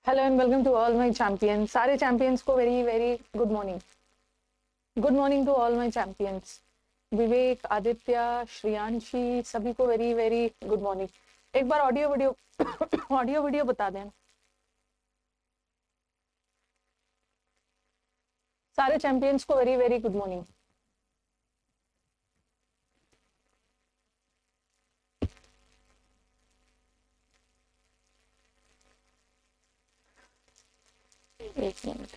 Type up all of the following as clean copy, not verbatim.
Hello and welcome to all my champions. सारे champions को very very good morning. Good morning to all my champions. Vivek, Aditya, Shriyanshi, सभी को very very good morning. एक बार audio video audio video बता दें सारे चैंपियंस को वेरी वेरी गुड मॉर्निंग। एक मिनट।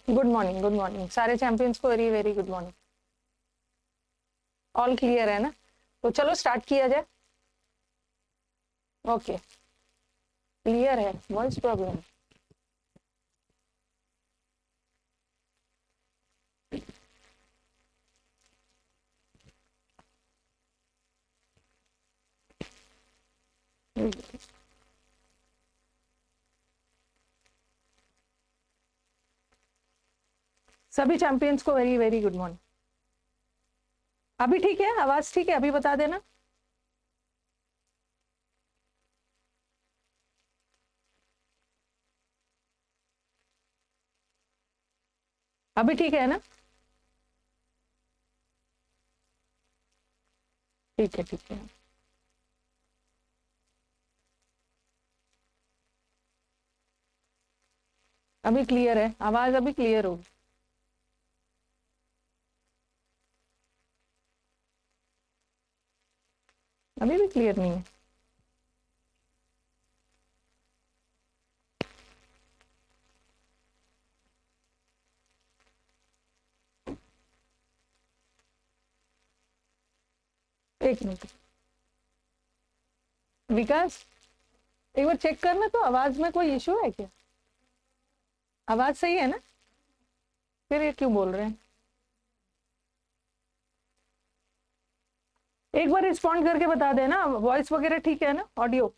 गुड मॉर्निंग, गुड मॉर्निंग सारे चैंपियंस को very very good morning. All clear है ना? तो चलो स्टार्ट किया जाए। ओके, क्लियर है। Voice problem? सभी चैंपियंस को वेरी वेरी गुड मॉर्निंग। अभी ठीक है? आवाज ठीक है? अभी बता देना। अभी ठीक है ना? ठीक है, ठीक है। अभी क्लियर है? आवाज अभी क्लियर होगी? अभी भी क्लियर नहीं है? एक मिनट विकास, एक बार चेक करना तो आवाज में कोई इशू है क्या? आवाज सही है ना? फिर ये क्यों बोल रहे हैं? एक बार रिस्पॉन्ड करके बता देना। वॉइस वगैरह ठीक है ना? ऑडियो?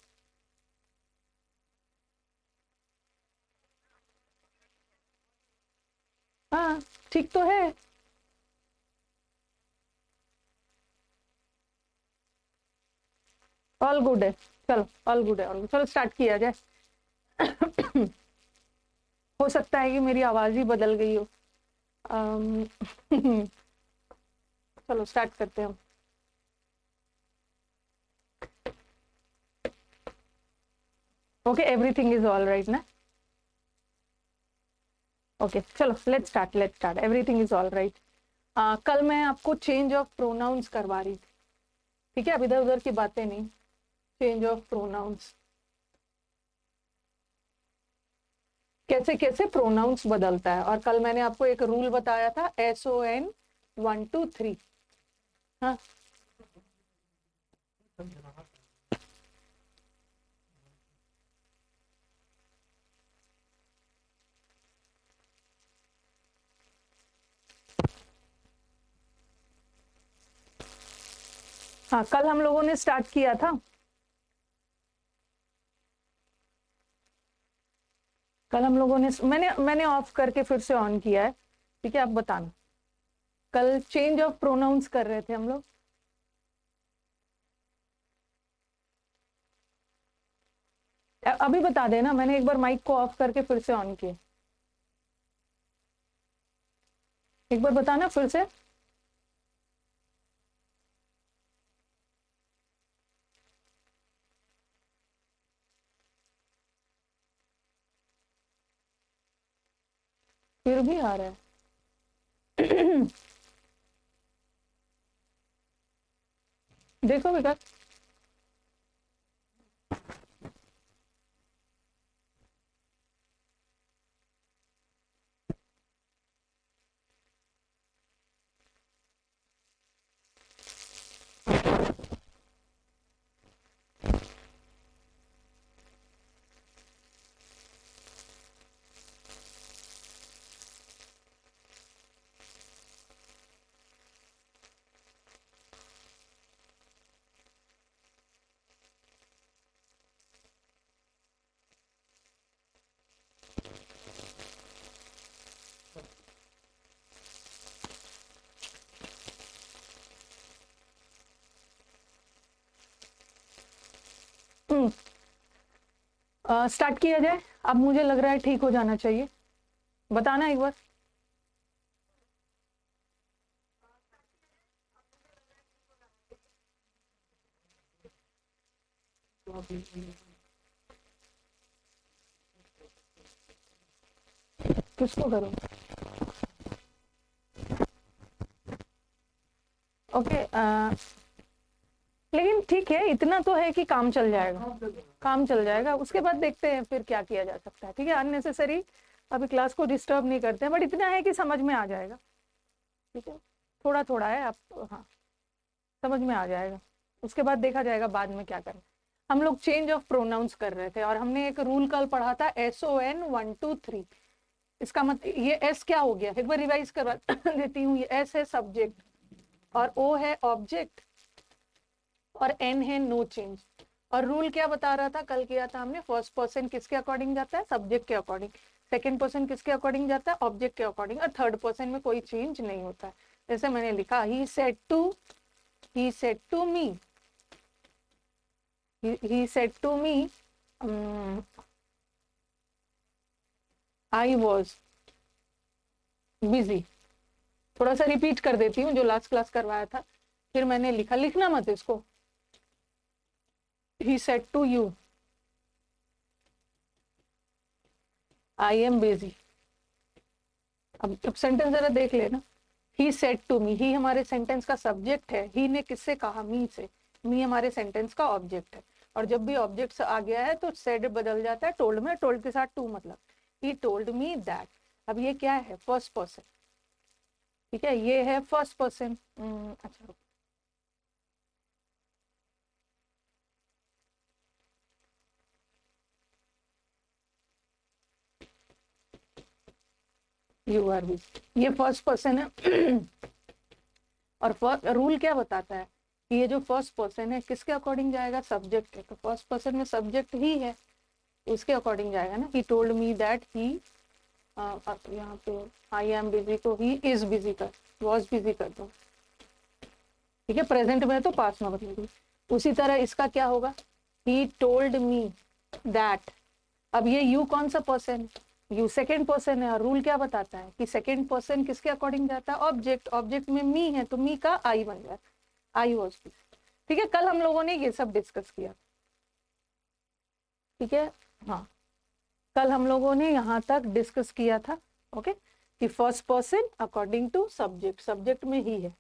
हाँ, ठीक तो है। ऑल गुड है। चलो, ऑल गुड है, ऑल गुड। चलो स्टार्ट किया जाए। हो सकता है कि मेरी आवाज ही बदल गई हो। अम, चलो स्टार्ट करते हैं हम। Okay, everything is all right ना? ओके, चलो let's start, let's start. Everything is all right. कल मैं आपको चेंज ऑफ प्रोनाउंस करवा रही थी। ठीक है, अब इधर उधर की बातें नहीं। चेंज ऑफ प्रोनाउंस, कैसे कैसे प्रोनाउंस बदलता है। और कल मैंने आपको एक रूल बताया था, SON 1 2 3। हाँ, हाँ, कल हम लोगों ने स्टार्ट किया था। कल हम लोगों ने मैंने मैंने ऑफ करके फिर से ऑन किया है। ठीक है, आप बताना। कल चेंज ऑफ प्रोनाउंस कर रहे थे हम लोग। अभी बता देना, मैंने एक बार माइक को ऑफ करके फिर से ऑन किया। एक बार बताना फिर से। फिर भी आ रहा है। देखो बेटा। स्टार्ट किया जाए। अब मुझे लग रहा है ठीक हो जाना चाहिए, बताना एक बार। किसको करूं? ओके, लेकिन ठीक है, इतना तो है कि काम चल जाएगा, काम चल जाएगा। उसके बाद देखते हैं फिर क्या किया जा सकता है। ठीक है, अननेसेसरी अभी क्लास को डिस्टर्ब नहीं करते हैं, बट इतना है कि समझ में आ जाएगा। ठीक है, थोड़ा थोड़ा है आप, हाँ समझ में आ जाएगा। उसके बाद देखा जाएगा बाद में क्या करना। हम लोग चेंज ऑफ प्रोनाउंस कर रहे थे और हमने एक रूल कल पढ़ा था, SON 1 2 3। इसका मतलब ये एस क्या हो गया, एक बार रिवाइज करवा देती हूँ। ये एस है सब्जेक्ट और ओ है ऑब्जेक्ट और एन है नो चेंज। और रूल क्या बता रहा था, कल किया था हमने, फर्स्ट पर्सन किसके अकॉर्डिंग जाता है, सब्जेक्ट के अकॉर्डिंग। सेकंड पर्सन किसके अकॉर्डिंग जाता है, ऑब्जेक्ट के अकॉर्डिंग। और थर्ड पर्सन में कोई चेंज नहीं होता है। जैसे मैंने लिखा, he said to me, he said to me, I was busy। थोड़ा सा रिपीट कर देती हूँ जो लास्ट क्लास करवाया था, फिर मैंने लिखा, लिखना मत इसको। he said to you, I am busy। अब सेंटेंस जरा देख लेना। he said to me, he हमारे सेंटेंस का सब्जेक्ट है। he ने किससे कहा, मी से। मी हमारे सेंटेंस का ऑब्जेक्ट है। और जब भी ऑब्जेक्ट आ गया है तो सेड बदल जाता है टोल्ड में, टोल्ड के साथ टू मतलब। he told me that। अब ये क्या है, फर्स्ट पर्सन। ठीक है, ये है फर्स्ट पर्सन। अच्छा, यू आर भी, ये फर्स्ट पर्सन है। और रूल क्या बताता है कि ये जो फर्स्ट पर्सन है किसके अकॉर्डिंग जाएगा, सब्जेक्ट है। तो फर्स्ट पर्सन में सब्जेक्ट ही है, उसके अकॉर्डिंग जाएगा ना। ही टोल्ड मी दैट ही, यहाँ पे आई एम बिजी तो ही इज बिजी कर, वॉज बिजी कर दो। ठीक है, प्रेजेंट में तो पास में बदल दो। उसी तरह इसका क्या होगा, ही टोल्ड मी दैट। अब ये यू कौन सा पर्सन है, यू सेकेंड पर्सन है। और रूल क्या बताता है कि सेकेंड पर्सन किसके अकॉर्डिंग जाता है, ऑब्जेक्ट। ऑब्जेक्ट में मी है तो मी का आई बन जाता है, आई वॉज। ठीक है, कल हम लोगों ने ये सब डिस्कस किया। ठीक है, हाँ कल हम लोगों ने यहाँ तक डिस्कस किया था। ओके, कि first person according to subject, subject में ही है।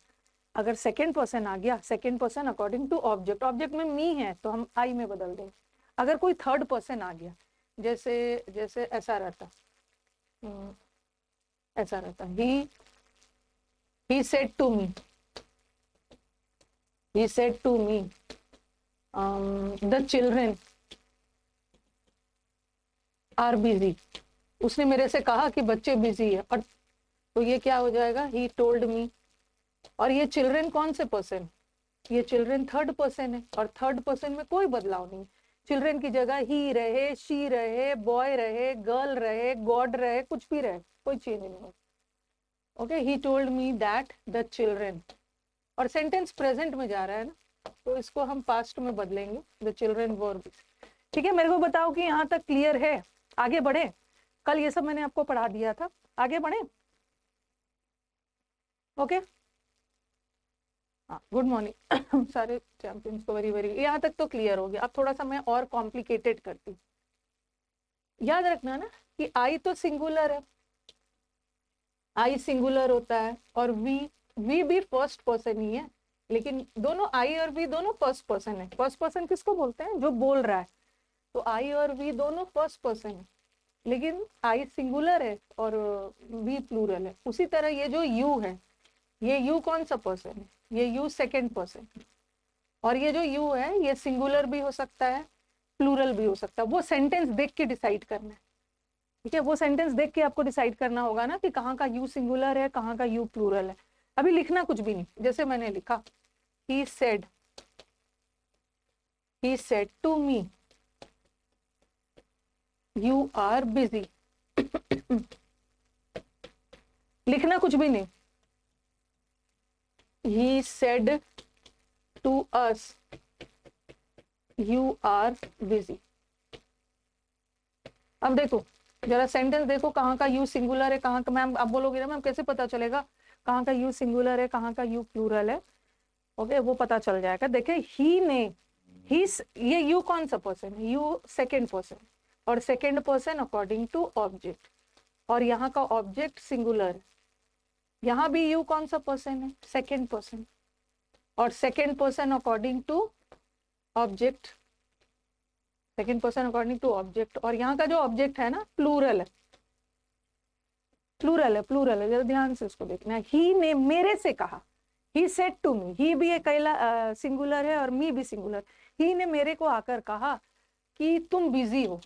अगर सेकेंड पर्सन आ गया, second person according to object, object में मी है तो हम आई में बदल देंगे। अगर कोई थर्ड पर्सन आ गया, जैसे जैसे ऐसा रहता, ऐसा रहता, he said to me, he said to me, the children are busy। उसने मेरे से कहा कि बच्चे बिजी है, और तो ये क्या हो जाएगा, he told me। और ये चिल्ड्रन कौन से पर्सन, ये चिल्ड्रन थर्ड पर्सन है, और थर्ड पर्सन में कोई बदलाव नहीं। चिल्ड्रन की जगह ही रहे, शी रहे, बॉय रहे, गर्ल रहे, गॉड रहे, कुछ भी रहे, कोई चेंज नहीं हो। Okay, he told me that the children, और सेंटेंस प्रेजेंट में जा रहा है ना, तो इसको हम पास्ट में बदलेंगे, द चिल्ड्रन वर। ठीक है, मेरे को बताओ कि यहाँ तक क्लियर है, आगे बढ़े। कल ये सब मैंने आपको पढ़ा दिया था, आगे बढ़े। ओके, हाँ गुड मॉर्निंग सारे चैंपियंस को, वेरी वेरी। यहाँ तक तो क्लियर हो गया। अब थोड़ा सा मैं और कॉम्प्लिकेटेड करती हूँ। याद रखना ना कि आई तो सिंगुलर है, आई सिंगुलर होता है, और वी भी फर्स्ट पर्सन ही है। लेकिन दोनों आई और वी दोनों फर्स्ट पर्सन है। फर्स्ट पर्सन किसको बोलते हैं, जो बोल रहा है। तो आई और वी दोनों फर्स्ट पर्सन है, लेकिन आई सिंगुलर है और वी प्लूरल है। उसी तरह ये जो यू है, ये यू कौन सा पर्सन है, ये यू सेकेंड पर्सन। और ये जो यू है ये सिंगुलर भी हो सकता है, प्लूरल भी हो सकता है। वो सेंटेंस देख के डिसाइड करना है। ठीक है, वो सेंटेंस देख के आपको डिसाइड करना होगा ना कि कहाँ का यू सिंगुलर है, कहाँ का यू प्लूरल है। अभी लिखना कुछ भी नहीं, जैसे मैंने लिखा, he said to me, you are busy। लिखना कुछ भी नहीं, he said to us, you are busy. अब देखो जरा सेंटेंस देखो, कहाँ का यू सिंगुलर है, कहाँ का, मैम आप बोलोगे ना मैम कैसे पता चलेगा कहाँ का यू सिंगुलर है कहाँ का यू प्लूरल है? ओके, वो पता चल जाएगा। देखे ही ने, ही, ये यू कौन सा पर्सन है? यू सेकेंड पर्सन, और second person according to object, और यहाँ का ऑब्जेक्ट सिंगुलर। यहाँ भी यू कौन सा पर्सन है? सेकेंड पर्सन, और second person according to object, second person according to object, और यहाँ का जो ऑब्जेक्ट है ना प्लूरल है, प्लूरल है, प्लूरल है, जरा ध्यान से उसको देखना। ही ने मेरे से कहा, ही सेड टू मी, ही भी एक सिंगुलर है और मी भी सिंगुलर। ही ने मेरे को आकर कहा कि तुम बिजी हो,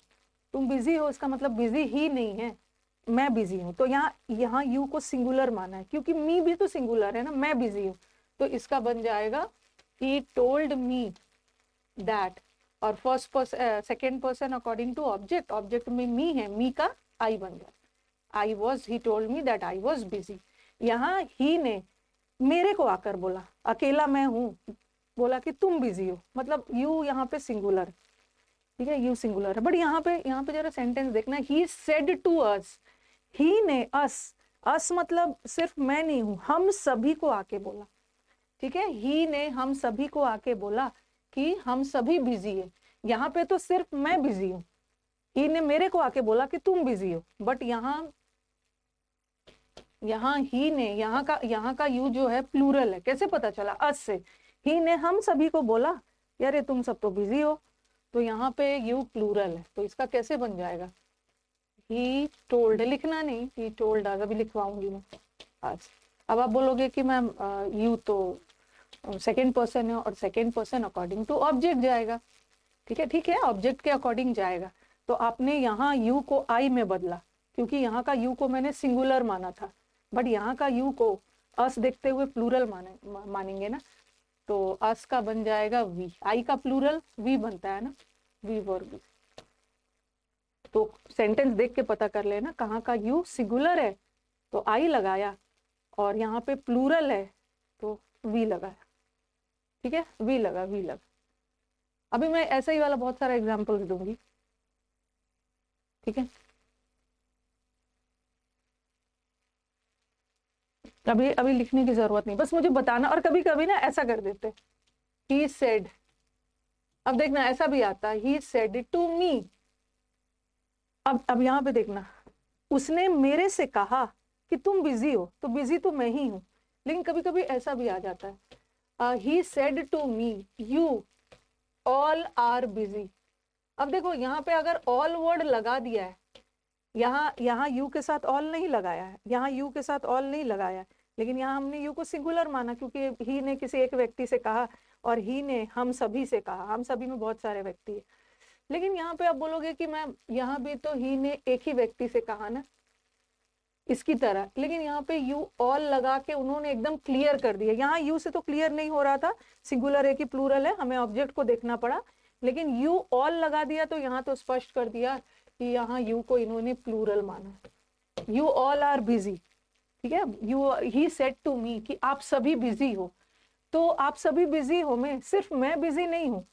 तुम बिजी हो, इसका मतलब बिजी ही नहीं है, मैं बिजी हूँ। तो यहाँ यू को सिंगुलर माना है, क्योंकि मी भी तो सिंगुलर है ना, मैं बिजी हूँ, तो इसका बन जाएगा ही टोल्ड मी दैट। और first person second person according to object, object में मी है, मी का आई बन गया, I was, he told me that I was busy. यहाँ ही ने मेरे को आकर बोला, अकेला मैं हूँ, बोला कि तुम बिजी हो, मतलब यू यहाँ पे सिंगुलर, ठीक है, यू सिंगुलर है। बट यहाँ पे जरा सेंटेंस देखना, ही सेड टू अस, ही ने अस मतलब सिर्फ मैं नहीं हूं, हम सभी को आके बोला, ठीक है, ही ने हम सभी को आके बोला कि हम सभी बिजी है। यहाँ पे तो सिर्फ मैं बिजी हूँ, ही ने मेरे को आके बोला कि तुम बिजी हो। बट यहाँ ही ने, यहाँ का यू जो है प्लूरल है, कैसे पता चला? अस से। ही ने हम सभी को बोला यार तुम सब तो बिजी हो, तो यहाँ पे यू प्लूरल है, तो इसका कैसे बन जाएगा? ही टोल्ड, लिखना नहीं, ही टोल्ड आज अभी लिखवाऊंगी मैं आज। अब आप बोलोगे कि मैम यू तो सेकेंड पर्सन है, और second person according to object जाएगा, ठीक है, ऑब्जेक्ट के अकॉर्डिंग जाएगा। तो आपने यहाँ यू को आई में बदला, क्योंकि यहाँ का यू को मैंने सिंगुलर माना था, बट यहाँ का यू को अस देखते हुए प्लूरल मानेंगे ना, तो अस का बन जाएगा वी, आई का प्लूरल वी बनता है ना, वी वर वी। तो सेंटेंस देख के पता कर लेना कहाँ का यू सिंगुलर है तो आई लगाया, और यहाँ पे प्लूरल है तो वी लगाया, ठीक है, वी लगा। अभी मैं ऐसा ही वाला बहुत सारा एग्जाम्पल्स दूंगी, ठीक है, अभी अभी लिखने की जरूरत नहीं, बस मुझे बताना। और कभी कभी ना ऐसा कर देते, ही सेड, अब देखना ऐसा भी आता है, he said it to me. अब यहाँ पे देखना, उसने मेरे से कहा कि तुम बिजी हो, तो बिजी तो मैं ही हूं, लेकिन कभी कभी ऐसा भी आ जाता है, he said to me you all are busy. अब देखो यहाँ पे अगर ऑल वर्ड लगा दिया है, यहाँ यू के साथ ऑल नहीं लगाया है, यहाँ यू के साथ ऑल नहीं लगाया है, लेकिन यहाँ हमने यू को सिंगुलर माना, क्योंकि ही ने किसी एक व्यक्ति से कहा, और ही ने हम सभी से कहा, हम सभी में बहुत सारे व्यक्ति है। लेकिन यहाँ पे आप बोलोगे कि मैम यहाँ भी तो ही ने एक ही व्यक्ति से कहा ना, इसकी तरह, लेकिन यहाँ पे यू ऑल लगा के उन्होंने एकदम क्लियर कर दिया। यहाँ यू से तो क्लियर नहीं हो रहा था सिंगुलर है कि प्लूरल है, हमें ऑब्जेक्ट को देखना पड़ा, लेकिन यू ऑल लगा दिया तो यहाँ तो स्पष्ट कर दिया कि यहाँ यू को इन्होंने प्लूरल माना, यू ऑल आर बिजी, ठीक है, you he said to me कि आप सभी बिजी हो, तो आप सभी बिजी हो में सिर्फ मैं बिजी नहीं हूँ,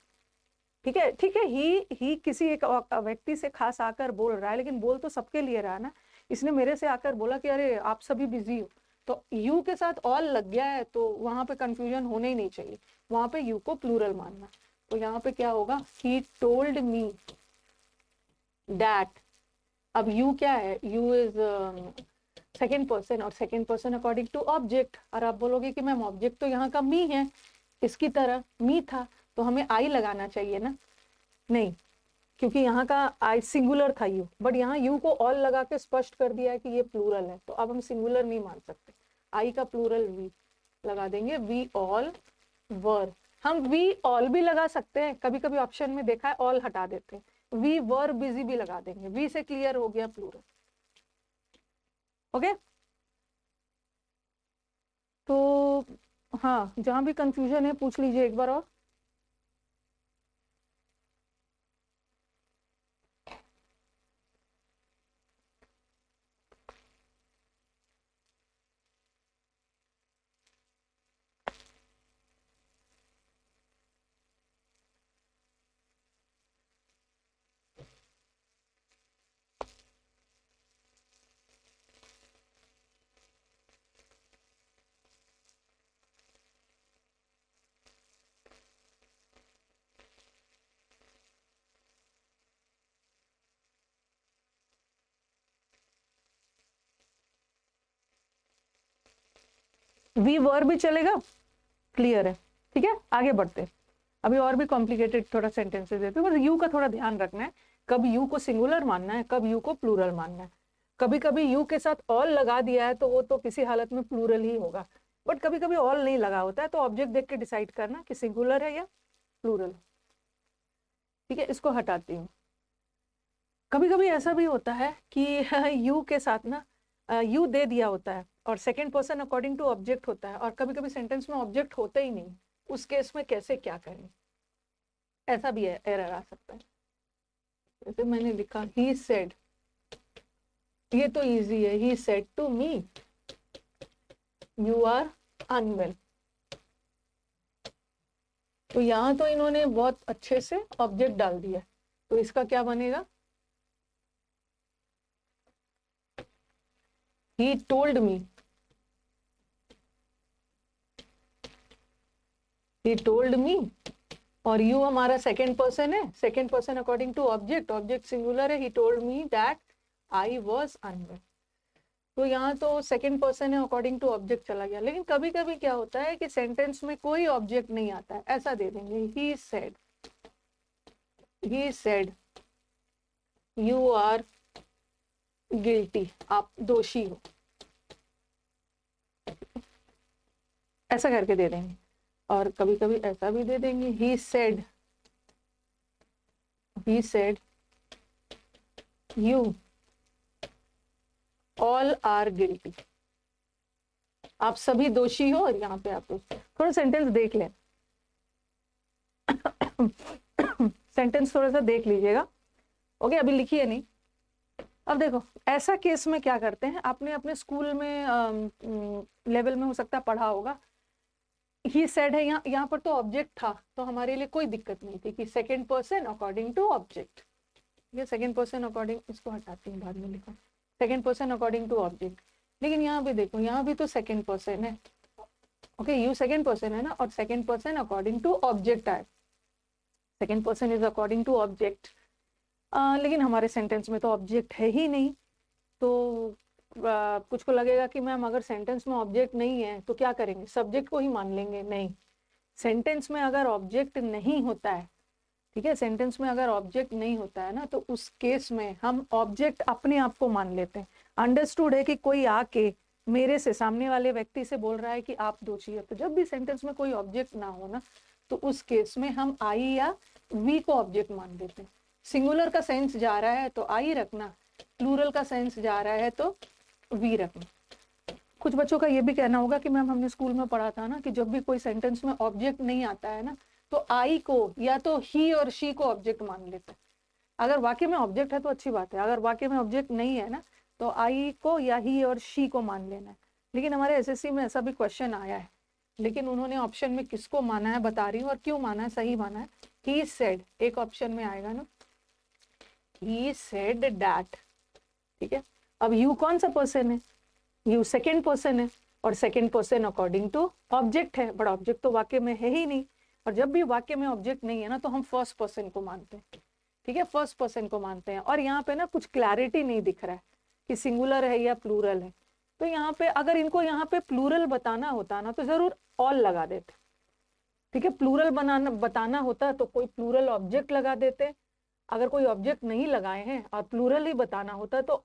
ठीक है, ठीक है, ही किसी एक व्यक्ति से खास आकर बोल रहा है, लेकिन बोल तो सबके लिए रहा ना, इसने मेरे से आकर बोला कि अरे आप सभी बिजी हो, तो यू के साथ ऑल लग गया है, तो वहां पे कंफ्यूजन होने ही नहीं चाहिए, वहां पे यू को प्लूरल मानना। तो यहाँ पे क्या होगा, ही टोल्ड मी दैट। अब यू क्या है, यू इज सेकेंड पर्सन, और second person according to object, और आप बोलोगे कि मैम ऑब्जेक्ट तो यहाँ का मी है, इसकी तरह मी था, तो हमें आई लगाना चाहिए ना, नहीं, क्योंकि यहाँ का आई सिंगुलर था यू, बट यहाँ यू को ऑल लगा के स्पष्ट कर दिया है कि ये प्लूरल है, तो अब हम सिंगुलर नहीं मान सकते, आई का प्लूरल वी लगा देंगे, वी ऑल वर। हम वी ऑल भी लगा सकते हैं, कभी कभी ऑप्शन में देखा है ऑल हटा देते हैं, वी वर बिजी भी लगा देंगे, वी से क्लियर हो गया प्लूरल, ओके। तो हाँ, जहां भी कंफ्यूजन है पूछ लीजिए एक बार और। वी वर भी चलेगा, क्लियर है, ठीक है। आगे बढ़ते हैं, अभी और भी कॉम्प्लिकेटेड थोड़ा सेंटेंसेस देते हैं, बस यू का थोड़ा ध्यान रखना है, कब यू को सिंगुलर मानना है, कब यू को प्लूरल मानना है। कभी कभी यू के साथ ऑल लगा दिया है तो वो तो किसी हालत में प्लूरल ही होगा, बट कभी कभी ऑल नहीं लगा होता है, तो ऑब्जेक्ट देख के डिसाइड करना कि सिंगुलर है या प्लूरल, ठीक है। इसको हटाती हूँ। कभी कभी ऐसा भी होता है कि यू के साथ ना यू दे दिया होता है और second person according to object होता है, और कभी कभी सेंटेंस में ऑब्जेक्ट होता ही नहीं, उस केस में कैसे क्या करें, ऐसा भी एरर आ सकता है। जैसे मैंने लिखा ही सेड, ये तो इजी है, he said to me you are unwell, तो यहां तो इन्होंने बहुत अच्छे से ऑब्जेक्ट डाल दिया, तो इसका क्या बनेगा, he told me, he told me, और यू हमारा सेकेंड पर्सन है, second person according to object, object singular है, he told me that I was unwell, तो यहाँ तो सेकेंड पर्सन है अकॉर्डिंग टू ऑब्जेक्ट चला गया। लेकिन कभी कभी क्या होता है कि सेंटेंस में कोई ऑब्जेक्ट नहीं आता है, ऐसा दे देंगे he said you are guilty, आप दोषी हो, ऐसा करके दे देंगे। और कभी कभी ऐसा भी दे देंगे he said you all are guilty, आप सभी दोषी हो, और यहाँ पे आप थोड़ा सेंटेंस देख लें, सेंटेंस थोड़ा सा देख लीजिएगा, ओके। अभी लिखिए नहीं। अब देखो ऐसा केस में क्या करते हैं, आपने अपने स्कूल में लेवल में हो सकता है पढ़ा होगा, ही सेड है, यहाँ पर तो ऑब्जेक्ट था, तो हमारे लिए कोई दिक्कत नहीं थी कि second person according to object, ये सेकेंड पर्सन अकॉर्डिंग, इसको हटाती हूँ, बाद में लिखा second person according to object. लेकिन यहाँ भी देखो, यहाँ भी तो सेकेंड पर्सन है, ओके, यू सेकेंड पर्सन है ना, और second person according to object आए, second person is according to object, लेकिन हमारे सेंटेंस में तो ऑब्जेक्ट है ही नहीं, तो कुछ को लगेगा कि मैम अगर सेंटेंस में ऑब्जेक्ट नहीं है तो क्या करेंगे, सब्जेक्ट को ही मान लेंगे। नहीं, सेंटेंस में अगर ऑब्जेक्ट नहीं होता है, ठीक है, सेंटेंस में अगर ऑब्जेक्ट नहीं होता है ना, तो उस केस में हम ऑब्जेक्ट अपने आप को मान लेते हैं। अंडरस्टूड है कि कोई आके मेरे से, सामने वाले व्यक्ति से बोल रहा है कि आप दोषी है, तो जब भी सेंटेंस में कोई ऑब्जेक्ट ना हो ना, तो उस केस में हम आई या वी को ऑब्जेक्ट मान लेते हैं। सिंगुलर का सेंस जा रहा है तो आई रखना, प्लूरल का सेंस जा रहा है तो वी रखना। कुछ बच्चों का ये भी कहना होगा कि मैम हमने स्कूल में पढ़ा था ना कि जब भी कोई सेंटेंस में ऑब्जेक्ट नहीं आता है ना, तो आई को या तो ही और शी को ऑब्जेक्ट मान लेते हैं। अगर वाक्य में ऑब्जेक्ट है तो अच्छी बात है, अगर वाक्य में ऑब्जेक्ट नहीं है ना, तो आई को या ही और शी को मान लेना है। लेकिन हमारे एसएससी में ऐसा भी क्वेश्चन आया है, लेकिन उन्होंने ऑप्शन में किसको माना है बता रही हूँ, और क्यों माना है, सही माना है। ही सेड एक ऑप्शन में आएगा ना, ही सेड दैट, ठीक है। अब यू कौन सा पर्सन है, यू सेकेंड पर्सन है, और second person according to object है, बट ऑब्जेक्ट तो वाक्य में है ही नहीं, और जब भी वाक्य में ऑब्जेक्ट नहीं है ना, तो हम फर्स्ट पर्सन को मानते हैं, ठीक है, फर्स्ट पर्सन को मानते हैं। और यहाँ पे ना कुछ क्लैरिटी नहीं दिख रहा है कि सिंगुलर है या प्लूरल है, तो यहाँ पे अगर इनको यहाँ पे प्लूरल बताना होता ना, तो जरूर ऑल लगा देते, ठीक है। प्लूरल बताना होता तो कोई प्लूरल ऑब्जेक्ट लगा देते, अगर कोई ऑब्जेक्ट नहीं लगाए हैं और प्लूरल ही बताना होता तो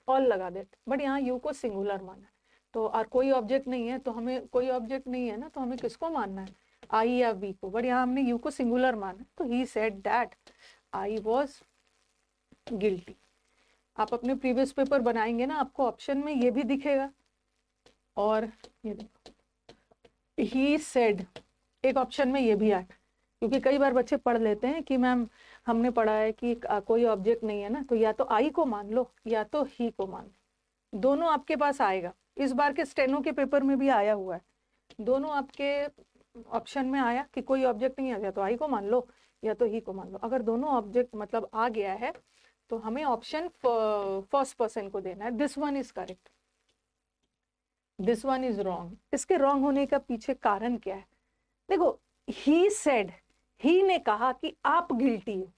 ऑल लगा देते, बट यहाँ यू को सिंगुलर माना है, तो और कोई ऑब्जेक्ट नहीं है, तो हमें कोई ऑब्जेक्ट नहीं है ना, तो हमें किसको मानना है, आई या वी को, बट यहाँ हमने यू को सिंगुलर माना, तो ही said that I was guilty. आप अपने प्रीवियस पेपर बनाएंगे ना, आपको ऑप्शन में ये भी दिखेगा, और ये देखो ही सेड एक ऑप्शन में ये भी आए, क्योंकि कई बार बच्चे पढ़ लेते हैं कि मैम हमने पढ़ा है कि कोई ऑब्जेक्ट नहीं है ना, तो या तो आई को मान लो या तो ही को मान लो, दोनों आपके पास आएगा। इस बार के स्टेनो के पेपर में भी आया हुआ है, दोनों आपके ऑप्शन में आया कि कोई ऑब्जेक्ट नहीं आ गया तो आई को मान लो या तो ही को मान लो। अगर दोनों ऑब्जेक्ट मतलब आ गया है तो हमें ऑप्शन फर्स्ट पर्सन को देना है। This one is correct, this one is wrong. इसके रॉन्ग होने का पीछे कारण क्या है, देखो ही सेड, ही ने कहा कि आप गिल्टी हो,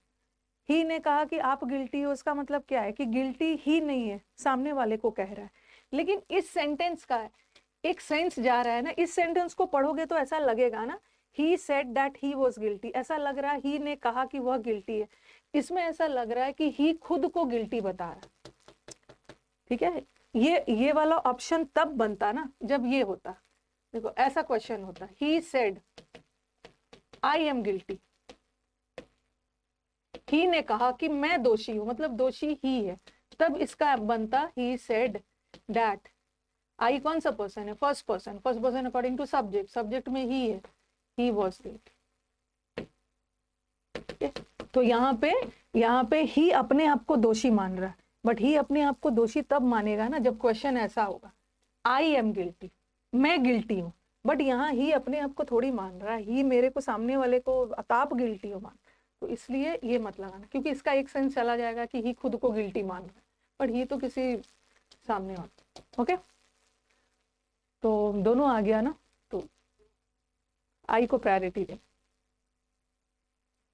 ही ने कहा कि आप गिल्टी हो, इसका मतलब क्या है कि गिल्टी ही नहीं है, सामने वाले को कह रहा है। लेकिन इस सेंटेंस का एक सेंस जा रहा है ना, इस सेंटेंस को पढ़ोगे तो ऐसा लगेगा ना, ही said that he was guilty, ऐसा लग रहा है ही ने कहा कि वह गिल्टी है। इसमें ऐसा लग रहा है कि ही खुद को गिल्टी बता रहा है। ठीक है, ये वाला ऑप्शन तब बनता ना जब ये होता, देखो ऐसा क्वेश्चन होता, he said I am guilty, he ने कहा कि मैं दोषी हूं, मतलब दोषी ही है, तब इसका बनता ही सेड दैट, आई कौन सा पर्सन है, first person, first person according to subject, subject में ही है, ही वॉज गिल्टी। तो यहाँ पे ही अपने आप को दोषी मान रहा है, बट ही अपने आप को दोषी तब मानेगा ना जब क्वेश्चन ऐसा होगा, आई एम गिल्टी, मैं गिल्टी हूं, बट यहाँ ही अपने आप को थोड़ी मान रहा है, ही मेरे को, सामने वाले को आप गिल्टी हो मान, तो इसलिए ये मत लगाना, क्योंकि इसका एक सेंस चला जाएगा कि ही खुद को गिल्टी मान रहा है, बट ही तो किसी सामने वाला। ओके, तो दोनों आ गया ना, तो आई को प्रायोरिटी दे,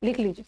लिख लीजिए।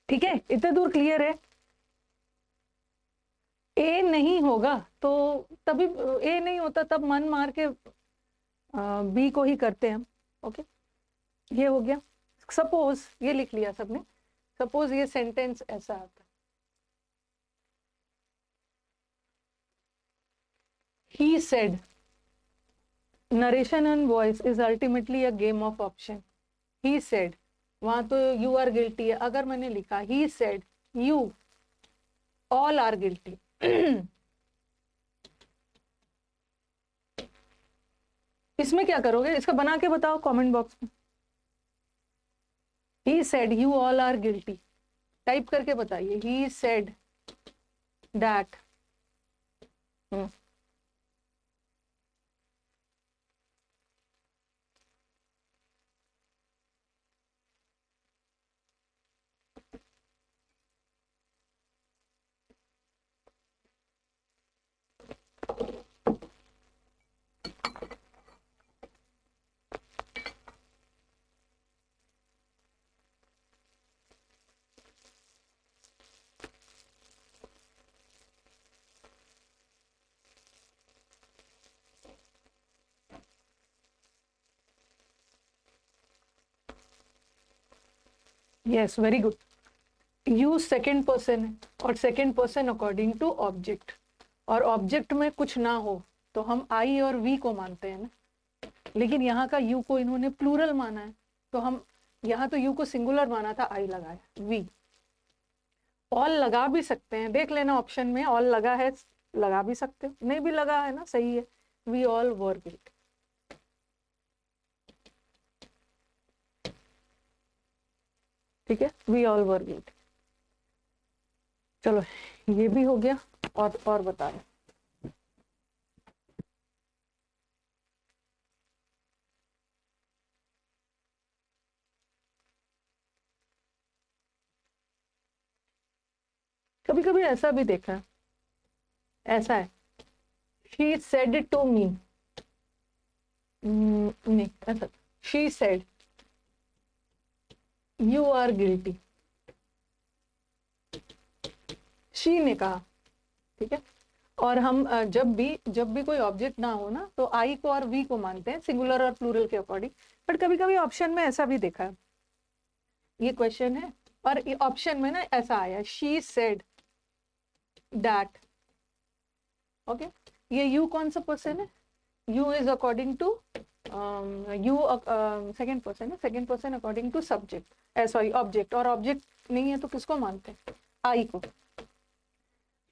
ठीक है, इतने दूर क्लियर है। ए नहीं होगा तो तभी, ए नहीं होता तब मन मार के बी को ही करते हैं हम। ओके, ये हो गया। सपोज ये लिख लिया सबने, सपोज ये सेंटेंस ऐसा आता, he said narration and voice is ultimately a game of option, he said, वहां तो यू आर गिल्टी है, अगर मैंने लिखा he said you all are guilty, इसमें क्या करोगे, इसका बना के बताओ कमेंट बॉक्स में। He said you all are guilty, type करके बताइए, he said that. Yes, very good. Use second person है, और second person according to object, और ऑब्जेक्ट में कुछ ना हो तो हम आई और वी को मानते हैं ना, लेकिन यहाँ का यू को इन्होंने प्लूरल माना है, तो हम यहाँ तो यू को सिंगुलर माना था, आई लगाया, वी। ऑल लगा भी सकते हैं, देख लेना ऑप्शन में ऑल लगा है, लगा भी सकते हो, नहीं भी लगा है ना, सही है, वी ऑल वर गिल्टी। ठीक है, वी ऑल वर गिल्टी। चलो ये भी हो गया, और बता रहे, कभी कभी ऐसा भी देखा है, ऐसा है, she said it to me, नहीं ऐसा, she said you are guilty, she ने कहा, ठीक है। और हम जब भी कोई ऑब्जेक्ट ना हो ना, तो आई को और वी को मानते हैं, सिंगुलर और प्लूरल के अकॉर्डिंग। बट कभी कभी ऑप्शन में ऐसा भी देखा है, ये क्वेश्चन है और ऑप्शन में ना ऐसा आया, शी सेड दैट, ओके। ये यू कौन सा पर्सन है? You is according to you, second person है, second person according to subject, sorry object, और ऑब्जेक्ट नहीं है तो किसको मानते हैं? आई को।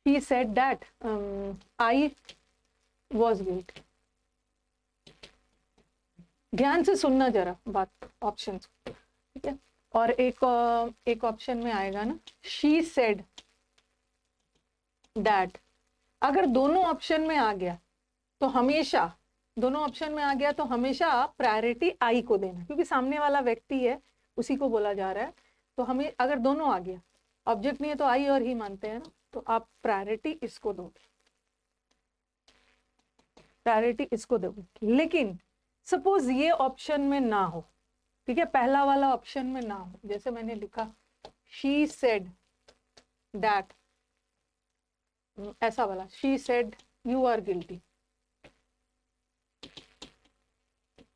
He said that I was guilty. ध्यान से सुनना जरा बात, ऑप्शन, ठीक है। और एक ऑप्शन में आएगा ना, she said that। अगर दोनों ऑप्शन में आ गया तो हमेशा, दोनों ऑप्शन में आ गया तो हमेशा आप प्रायोरिटी आई को देना, क्योंकि सामने वाला व्यक्ति है, उसी को बोला जा रहा है। तो हमें अगर दोनों आ गया, ऑब्जेक्ट नहीं है तो आई और ही मानते हैं ना, तो आप प्रायोरिटी इसको दोगे, प्रायोरिटी इसको दोगे। लेकिन सपोज ये ऑप्शन में ना हो, ठीक है, पहला वाला ऑप्शन में ना हो, जैसे मैंने लिखा शी सेड दैट, ऐसा वाला, she said you are guilty.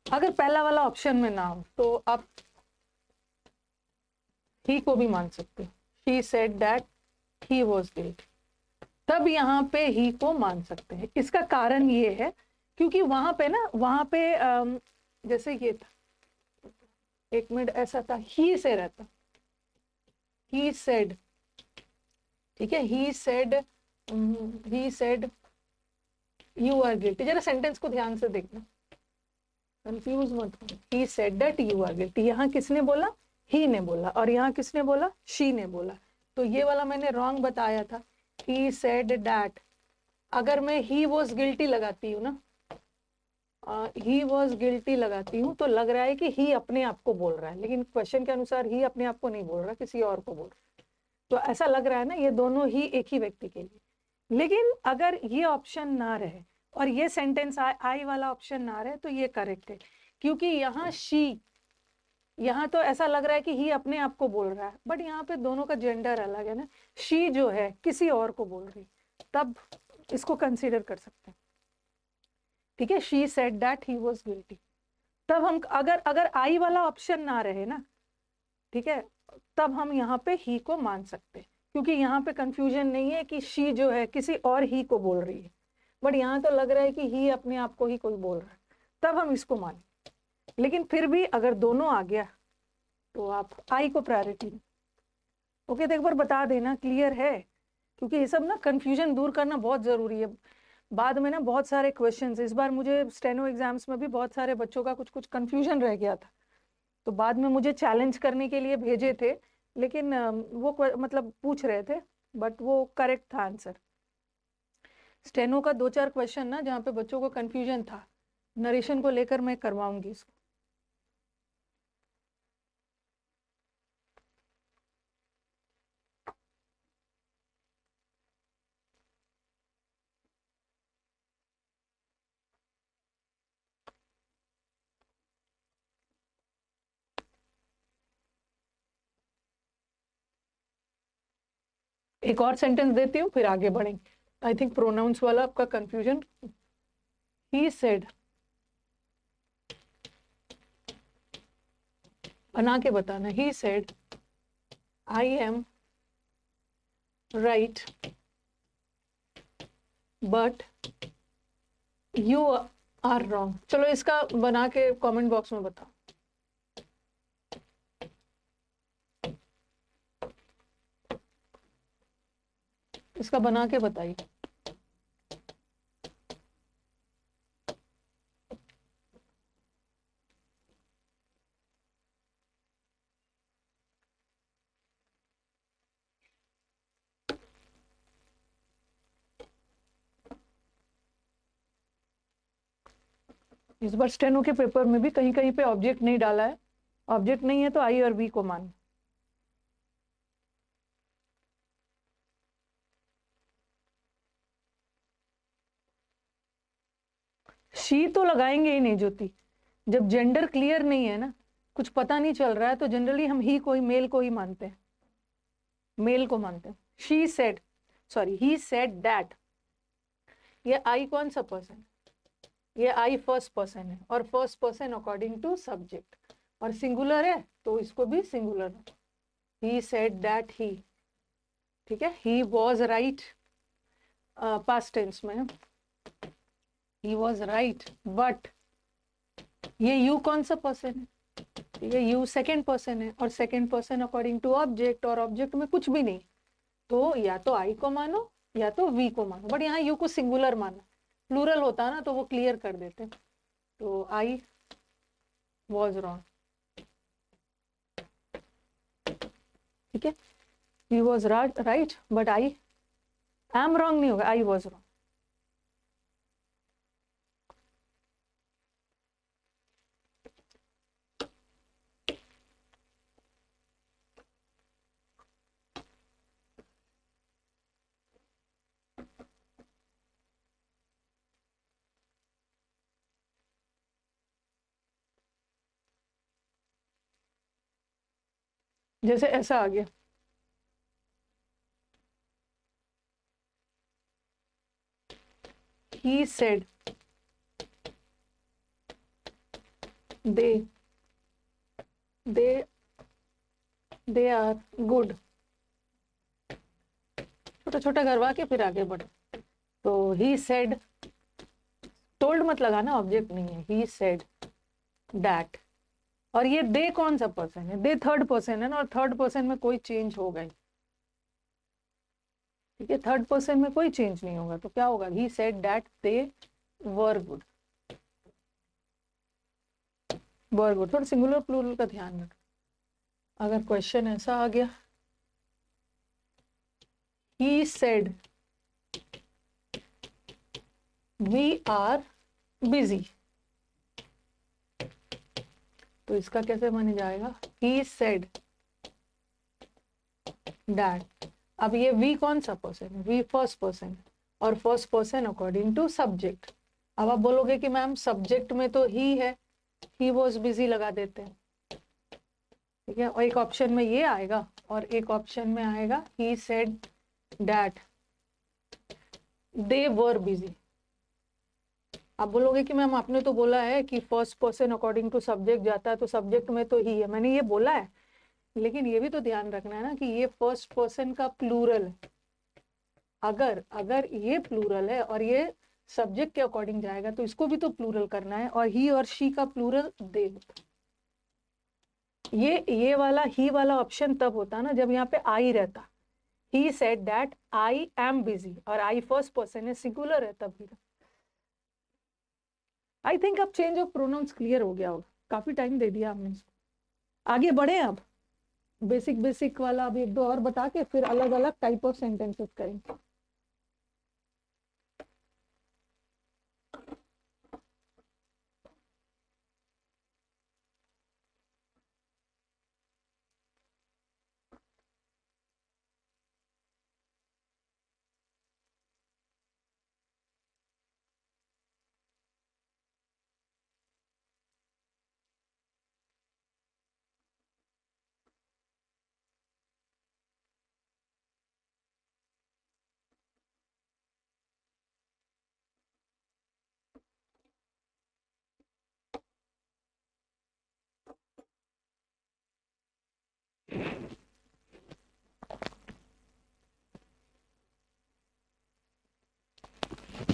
अगर पहला वाला ऑप्शन में ना हो तो आप ही को भी मान सकते हो, she said that he was guilty, तब यहाँ पे ही को मान सकते हैं। इसका कारण ये है क्योंकि वहां पे ना, वहां पे जैसे ये था, एक मिनट, ऐसा था, ही से रहता, ही सेड, ठीक है, he said you are guilty. जरा सेंटेंस को ध्यान से देखना, कंफ्यूज मत हो। He said that you are guilty, यहाँ किसने बोला? ही ने बोला, और यहाँ किसने बोला? शी ने बोला। तो ये वाला मैंने रॉन्ग बताया था, ही सेड दैट। अगर मैं ही वॉज गिल्टी लगाती हूँ ना, ही वॉज गिल्टी लगाती हूँ, तो लग रहा है कि ही अपने आप को बोल रहा है, लेकिन क्वेश्चन के अनुसार ही अपने आप को नहीं बोल रहा, किसी और को बोल रहा है। तो ऐसा लग रहा है ना, ये दोनों ही एक ही व्यक्ति के लिए। लेकिन अगर ये ऑप्शन ना रहे और ये सेंटेंस आई वाला ऑप्शन ना रहे तो ये करेक्ट है, क्योंकि यहाँ शी, यहाँ तो ऐसा लग रहा है कि ही अपने आप को बोल रहा है, बट यहाँ पे दोनों का जेंडर अलग है ना, शी जो है किसी और को बोल रही, तब इसको कंसीडर कर सकते हैं, ठीक है। She said that he was guilty. तब हम अगर आई वाला ऑप्शन ना रहे ना, ठीक है, तब हम यहाँ पे ही को मान सकते हैं, क्योंकि यहाँ पे कंफ्यूजन नहीं है कि शी जो है किसी और ही को बोल रही है, बट यहाँ तो लग रहा है कि ही अपने आप को ही कोई बोल रहा है, तब हम इसको माने। लेकिन फिर भी अगर दोनों आ गया तो आप आई को प्रायोरिटी दें। ओके, तो एक बार बता देना, क्लियर है? क्योंकि ये सब ना कंफ्यूजन दूर करना बहुत जरूरी है। बाद में ना बहुत सारे क्वेश्चंस, इस बार मुझे स्टेनो एग्जाम्स में भी बहुत सारे बच्चों का कुछ कुछ कंफ्यूजन रह गया था, तो बाद में मुझे चैलेंज करने के लिए भेजे थे, लेकिन वो मतलब पूछ रहे थे, बट वो करेक्ट था आंसर। स्टेनो का 2-4 क्वेश्चन ना जहाँ पे बच्चों को कंफ्यूजन था, नरेशन को लेकर मैं करवाऊंगी इसको। एक और सेंटेंस देती हूँ फिर आगे बढ़ेंगे। आई थिंक प्रोनाउंस वाला आपका कंफ्यूजन, ही सेड, बना के बताना, he said I am right but you are wrong. चलो इसका बना के कमेंट बॉक्स में बताओ। इसका बना के बताइए। इस बार स्टेनो के पेपर में भी कहीं कहीं पे ऑब्जेक्ट नहीं डाला है, ऑब्जेक्ट नहीं है तो आई और बी को मान। शी तो लगाएंगे ही नहीं ज्योति, जब जेंडर क्लियर नहीं है ना, कुछ पता नहीं चल रहा है तो जनरली हम ही कोई मेल को ही मानते हैं, मेल को मानते हैं। She said, sorry he said that, ये आई कौन सा पर्सन, ये आई फर्स्ट पर्सन है और first person according to subject और सिंगुलर है तो इसको भी सिंगुलर है। ही सेड दैट ही, ठीक है। He was right past tense में, ही वॉज राइट बट, ये यू कौन सा पर्सन है, ये यू सेकेंड पर्सन है और second person according to object और ऑब्जेक्ट में कुछ भी नहीं, तो या तो आई को मानो या तो वी को मानो, बट यहाँ यू को सिंगुलर माना, प्लूरल होता ना तो वो क्लियर कर देते। तो आई वॉज रॉन्ग, ठीक है। He was right but I am wrong नहीं होगा, आई वॉज रॉन्ग। जैसे ऐसा आ गया, he said they are good, छोटा छोटा करवा के फिर आगे बढ़ो। तो he said, told मत लगाना, ऑब्जेक्ट नहीं है, he said that, और ये दे कौन सा पर्सन है, दे थर्ड पर्सन है ना, और थर्ड पर्सन में कोई चेंज होगा ही, ठीक है। थर्ड पर्सन में कोई चेंज नहीं होगा तो क्या होगा, he said that they were good, were good. थोड़ा सिंगुलर प्लूरल का ध्यान रख। अगर क्वेश्चन ऐसा आ गया, he said we are busy, तो इसका कैसे बन जाएगा, ही सेड दैट। अब ये वी कौन सा पर्सन है, वी फर्स्ट पर्सन और first person according to subject. अब आप बोलोगे कि मैम सब्जेक्ट में तो ही है, ही वॉज बिजी लगा देते हैं, ठीक है। और एक ऑप्शन में ये आएगा और एक ऑप्शन में आएगा he said that they were busy. आप बोलोगे कि मैम आपने तो बोला है कि first person according to subject जाता है तो सब्जेक्ट में तो ही है, मैंने ये बोला है, लेकिन ये भी तो ध्यान रखना है ना कि ये फर्स्ट पर्सन का प्लूरल है। अगर ये प्लूरल है और ये सब्जेक्ट के अकॉर्डिंग जाएगा तो इसको भी तो प्लूरल करना है, और ही और शी का प्लूरल दे होता। ये वाला ही वाला ऑप्शन तब होता ना जब यहाँ पे आई रहता, ही said that I am busy, और आई फर्स्ट पर्सन है, सिंगुलर है तभी। आई थिंक अब चेंज ऑफ प्रोनाउंस क्लियर हो गया होगा, काफी टाइम दे दिया हमने इसको। आगे बढ़े, अब बेसिक वाला अब एक दो और बता के फिर अलग अलग टाइप ऑफ सेंटेंसेस करेंगे।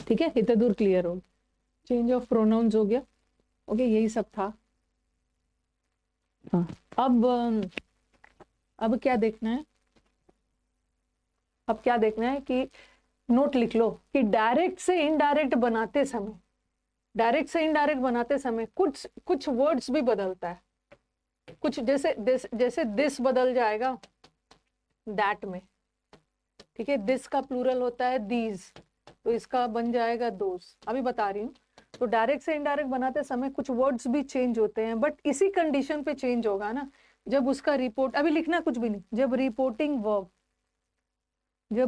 ठीक है, इतना दूर क्लियर हो, चेंज ऑफ प्रोनाउंस हो गया, ओके, यही सब था। हाँ, अब क्या देखना है, अब क्या देखना है कि नोट लिख लो कि डायरेक्ट से इनडायरेक्ट बनाते समय, डायरेक्ट से इनडायरेक्ट बनाते समय कुछ वर्ड्स भी बदलता है, कुछ जैसे दिस बदल जाएगा दैट में, ठीक है। दिस का प्लूरल होता है दीज, तो इसका बन जाएगा दोस, अभी बता रही हूँ। तो डायरेक्ट से इनडायरेक्ट बनाते समय कुछ वर्ड्स भी चेंज होते हैं, बट इसी कंडीशन पे चेंज होगा ना जब उसका रिपोर्ट, अभी लिखना कुछ भी नहीं, जब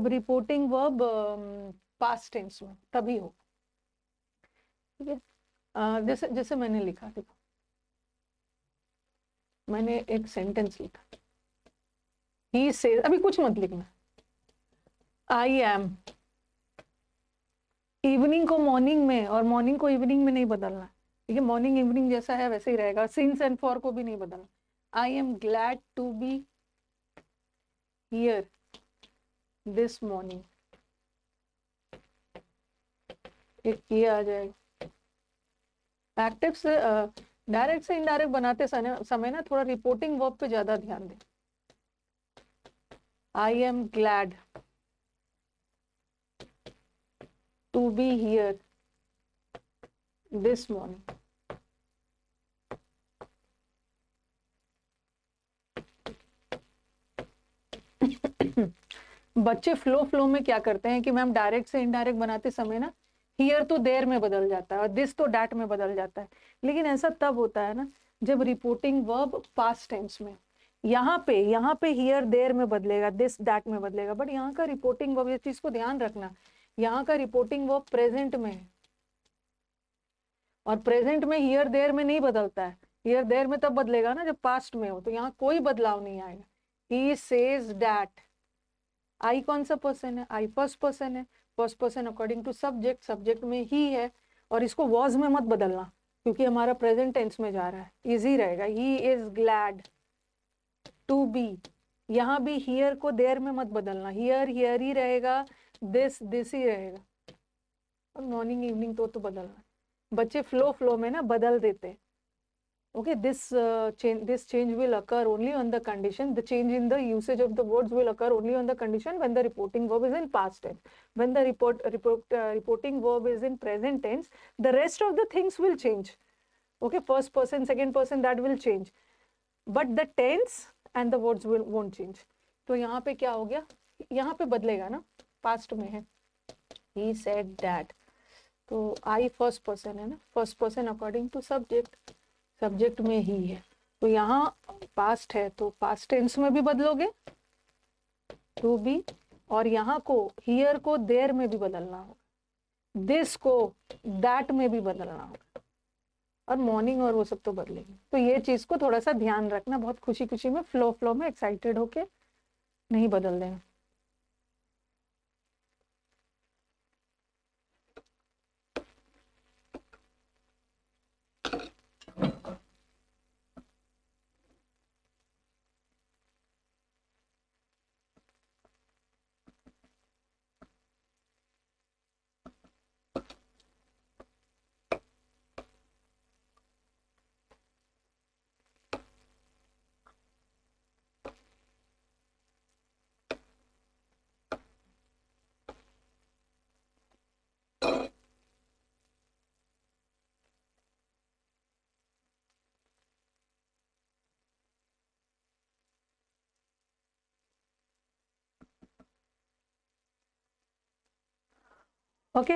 रिपोर्टिंग वर्ब पास्ट टेंस में तभी हो, ठीक है। जैसे मैंने लिखा, देखो मैंने एक सेंटेंस लिखा, ही सेज, अभी कुछ मत लिखना, आई एम। इवनिंग को मॉर्निंग में और मॉर्निंग को इवनिंग में नहीं बदलना, ठीक है, मॉर्निंग इवनिंग जैसा है वैसे ही रहेगा, सिंस एंड फॉर को भी नहीं बदलना। I am glad to be here this morning, एक ये आ जाएगा। एक्टिव से डायरेक्ट से इनडायरेक्ट बनाते समय ना थोड़ा रिपोर्टिंग वर्ब पे ज्यादा ध्यान दें। I am glad to be here this morning. बच्चे फ्लो में क्या करते हैं कि मैम डायरेक्ट से इनडायरेक्ट बनाते समय ना हियर तो देयर में बदल जाता है और दिस तो डैट में बदल जाता है, लेकिन ऐसा तब होता है ना जब रिपोर्टिंग वर्ब पास्ट टेंस में, यहाँ पे हियर देयर में बदलेगा, दिस दैट में बदलेगा, बट यहाँ का रिपोर्टिंग वर्ब, ये चीज को ध्यान रखना, यहाँ का रिपोर्टिंग वर्ब प्रेजेंट में है और प्रेजेंट में हियर देयर में नहीं बदलता है। हियर देयर में तब बदलेगा ना जब पास्ट में हो, तो यहाँ कोई बदलाव नहीं आएगा। ही सेज दैट, आई कौन सा पर्सन है, आई फर्स्ट पर्सन है, first person according to subject, subject में ही है, और इसको वॉज में मत बदलना क्योंकि हमारा प्रेजेंट टेंस में जा रहा है, इजी रहेगा। He is glad to be, यहाँ भी हियर को देयर में मत बदलना, हियर हियर ही रहेगा, दिस दिस ही रहेगा, और मॉर्निंग इवनिंग तो बदलना। बच्चे फ्लो में ना बदल देते हैं। Okay, this change will occur only on the condition, the change in the usage of the words will occur only on the condition when the reporting verb is in past tense. When the reporting verb is in present tense, the rest of the things will change. Okay, first person, second person, that will change, but the tense and the words won't change. तो यहाँ पे क्या हो गया, यहाँ पे बदलेगा ना, past में है, he said that, तो I first person है ना, first person according to subject, subject में ही है, तो यहाँ पास्ट है तो पास्ट टेंस में भी बदलोगे टू बी, और यहाँ को हियर को देयर में भी बदलना होगा, दिस को दैट में भी बदलना होगा, और मॉर्निंग और वो सब तो बदलेंगे। तो ये चीज को थोड़ा सा ध्यान रखना, बहुत खुशी खुशी में फ्लो में एक्साइटेड होके नहीं बदल देना। ओके,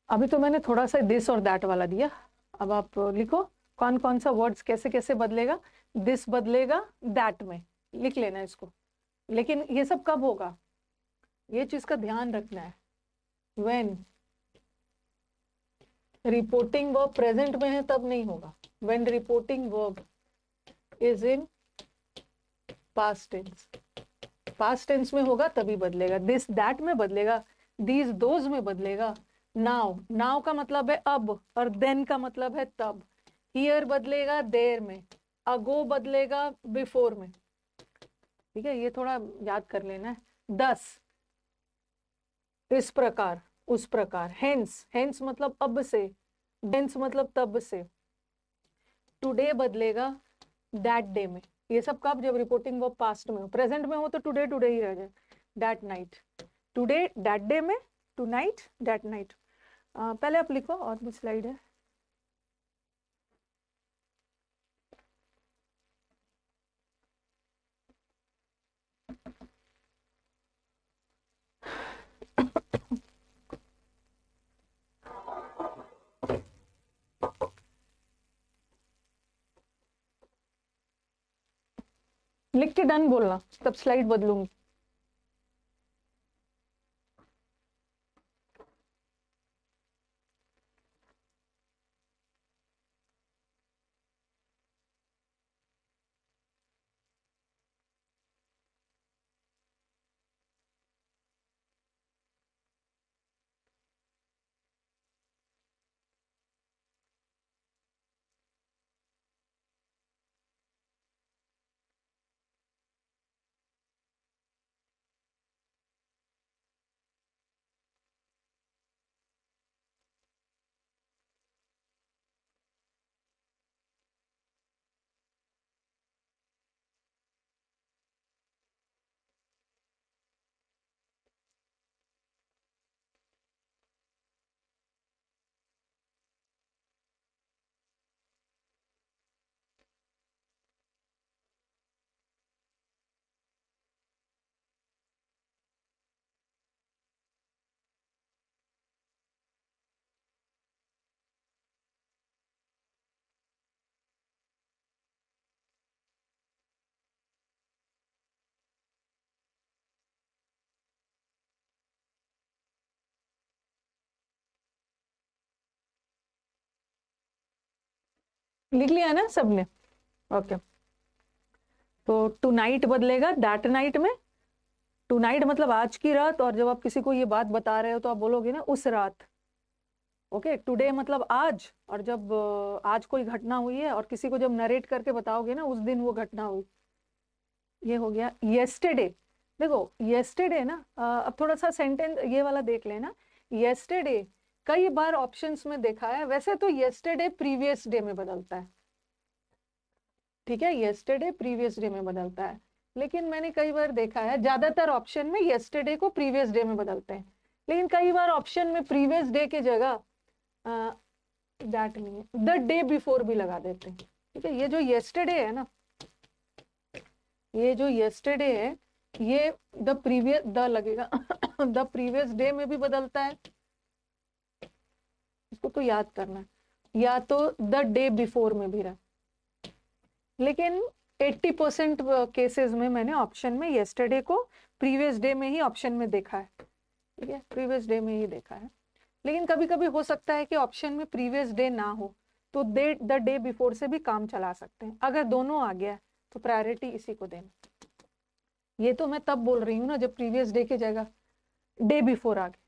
अभी तो मैंने थोड़ा सा दिस और दैट वाला दिया, अब आप लिखो कौन कौन सा वर्ड्स कैसे कैसे बदलेगा। दिस बदलेगा दैट में, लिख लेना इसको, लेकिन ये सब कब होगा, ये चीज का ध्यान रखना है। व्हेन रिपोर्टिंग वर्ब प्रेजेंट में है तब नहीं होगा, when reporting verb is in past tense, past tense में होगा तभी बदलेगा, दिस दैट में बदलेगा, दीज दोज में बदलेगा, नाउ, नाउ का मतलब है अब, और देन का मतलब है तब, हियर बदलेगा देयर में, अगो बदलेगा बिफोर में, ठीक है, ये थोड़ा याद कर लेना है। 10 इस प्रकार उस प्रकार, हेंस, हेंस मतलब अब से, हेंस मतलब तब से, टुडे बदलेगा दैट डे में, ये सब कब, जब रिपोर्टिंग वर्ब पास्ट में हो, प्रेजेंट में हो तो टुडे टुडे ही रह जाए, that night, today that day में, टू नाइट दैट नाइट। पहले आप लिखो, और भी स्लाइड है। लिख के डन बोलना, तब स्लाइड बदलूंगी। लिख लिया ना सबने? ओके, तो टू नाइट बदलेगा दैट नाइट में। टू नाइट मतलब आज की रात, और जब आप किसी को ये बात बता रहे हो तो आप बोलोगे ना उस रात। ओके, टुडे मतलब आज, और जब आज कोई घटना हुई है और किसी को जब नरेट करके बताओगे ना उस दिन वो घटना हुई। ये हो गया येस्टरडे। देखो येस्टरडे ना, अब थोड़ा सा सेंटेंस ये वाला देख लेना। येस्टरडे कई बार ऑप्शंस में देखा है, वैसे तो येस्टरडे प्रीवियस डे में बदलता है, ठीक है, येस्टरडे प्रीवियस डे में बदलता है। लेकिन मैंने कई बार देखा है ज्यादातर ऑप्शन में येस्टरडे को प्रीवियस डे में बदलते हैं, लेकिन कई बार ऑप्शन में प्रीवियस डे के जगह दैट नहीं है, द डे बिफोर भी लगा देते हैं। ठीक है, ये जो येस्टरडे है ना, ये जो येस्टरडे है, ये द प्रीवियस द लगेगा द प्रीवियस डे में भी बदलता है, इसको तो याद करना है, या तो द डे बिफोर में भी रहा। लेकिन 80% केसेस में मैंने ऑप्शन में येस्टरडे को प्रीवियस डे में ही ऑप्शन में देखा है, ठीक है, प्रीवियस डे में ही देखा है। लेकिन कभी कभी हो सकता है कि ऑप्शन में प्रीवियस डे ना हो, तो द डे बिफोर से भी काम चला सकते हैं। अगर दोनों आ गया तो प्रायोरिटी इसी को देना। ये तो मैं तब बोल रही हूँ ना जब प्रीवियस डे की जगह डे बिफोर आ गया।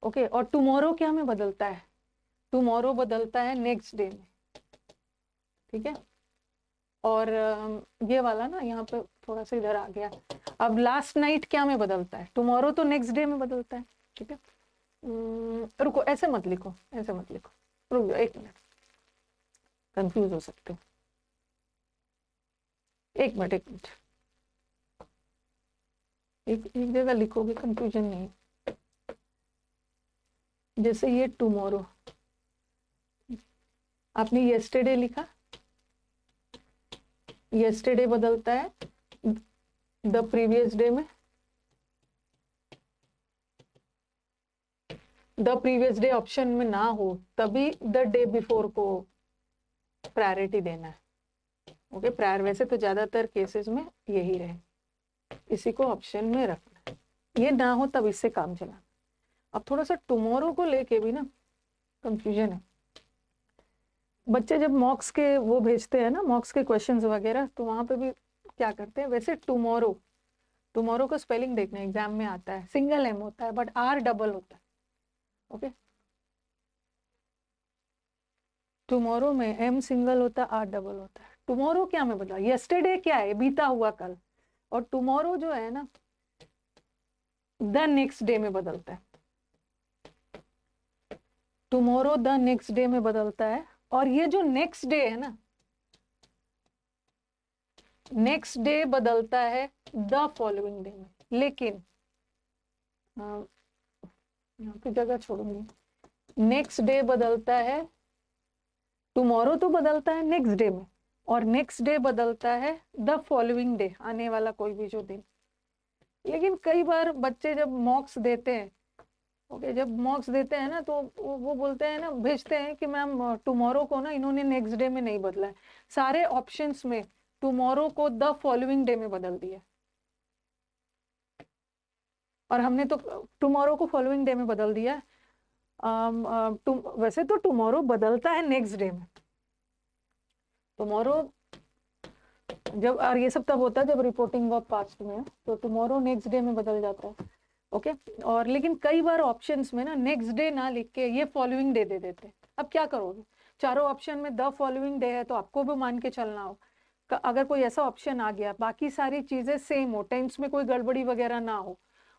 ओके, और टुमारो क्या में बदलता है? टुमारो बदलता है नेक्स्ट डे में, ठीक है। और ये वाला ना यहाँ पे थोड़ा सा इधर आ गया। अब लास्ट नाइट क्या में बदलता है? टुमारो तो नेक्स्ट डे में बदलता है, ठीक है। रुको, ऐसे मत लिखो, ऐसे मत लिखो, रुक जाओ एक मिनट, कंफ्यूज हो सकते हो। एक मिनट एक मिनट, एक एक जगह लिखोगे कंफ्यूजन नहीं। जैसे ये टुमारो, आपने येस्टरडे लिखा, येस्टरडे बदलता है द प्रीवियस डे में, द प्रीवियस डे ऑप्शन में ना हो तभी द डे बिफोर को प्रायोरिटी देना है। ओके, प्रायर वैसे तो ज्यादातर केसेस में यही रहे, इसी को ऑप्शन में रखना है, ये ना हो तब इससे काम चलाना। अब थोड़ा सा टुमारो को लेके भी ना कंफ्यूजन है। बच्चे जब मॉक्स के वो भेजते हैं ना, मॉक्स के क्वेश्चंस वगैरह, तो वहां पे भी क्या करते हैं, वैसे टुमारो, टुमारो का स्पेलिंग देखना एग्जाम में आता है, सिंगल एम होता है बट आर डबल होता है। ओके, टुमारो में एम सिंगल होता है, आर डबल होता है। टुमारो क्या में बदला? यस्टरडे क्या है? बीता हुआ कल। और टुमारो जो है ना, द नेक्स्ट डे में बदलता है। टुमारो द नेक्स्ट डे में बदलता है, और ये जो नेक्स्ट डे है ना, नेक्स्ट डे बदलता है द फॉलोइंग डे में। लेकिन यहाँ पे जगह छोड़ूंगी, नेक्स्ट डे बदलता है, टुमारो तो बदलता है नेक्स्ट डे में, और नेक्स्ट डे बदलता है द फॉलोइंग डे, आने वाला कोई भी जो दिन। लेकिन कई बार बच्चे जब मॉक्स देते हैं, ओके, जब मॉक्स देते हैं ना, तो वो बोलते हैं ना, भेजते हैं कि मैम टुमारो को ना इन्होंने नेक्स्ट डे में नहीं बदला है, सारे ऑप्शंस में टुमारो को द फॉलोइंग डे में बदल दिया, और हमने तो टुमारो को फॉलोइंग डे में बदल दिया। वैसे तो टुमारो बदलता है नेक्स्ट डे में, टुमारो जब, और ये सब तब होता है जब रिपोर्टिंग ऑफ पास्ट में है, तो टुमारो नेक्स्ट डे में बदल जाता है। ओके, और लेकिन कई बार ऑप्शंस में ना नेक्स्ट डे ना लिख के ये फॉलोइंग डे दे देते हैं। अब क्या करोगे? चारों ऑप्शन में द फॉलोइंग डे है तो आपको भी मान के चलना हो। अगर कोई ऐसा ऑप्शन आ गया, बाकी सारी चीजें सेम हो, टेंस में कोई गड़बड़ी वगैरह ना हो,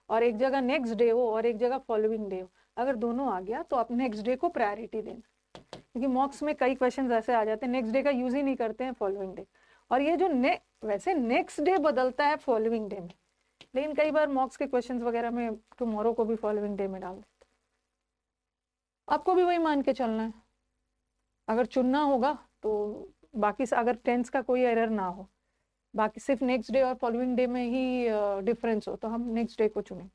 और एक जगह नेक्स्ट डे हो और एक जगह फॉलोइंग डे हो, अगर दोनों आ गया तो आप नेक्स्ट डे को प्रायोरिटी देना, क्योंकि मॉक्स में कई क्वेश्चन ऐसे आ जाते हैं नेक्स्ट डे का यूज ही नहीं करते हैं, फॉलोइंग डे। और ये जो वैसे नेक्स्ट डे बदलता है फॉलोइंग डे में, लेकिन कई बार मॉक्स के क्वेश्चंस वगैरह में टुमारो को भी फॉलोइंग डे में डाल देते। आपको भी वही मान के चलना है, अगर चुनना होगा तो। बाकी से अगर टेंस का कोई एरर ना हो, बाकी सिर्फ नेक्स्ट डे और फॉलोइंग डे में ही डिफरेंस हो, तो हम नेक्स्ट डे को चुनें।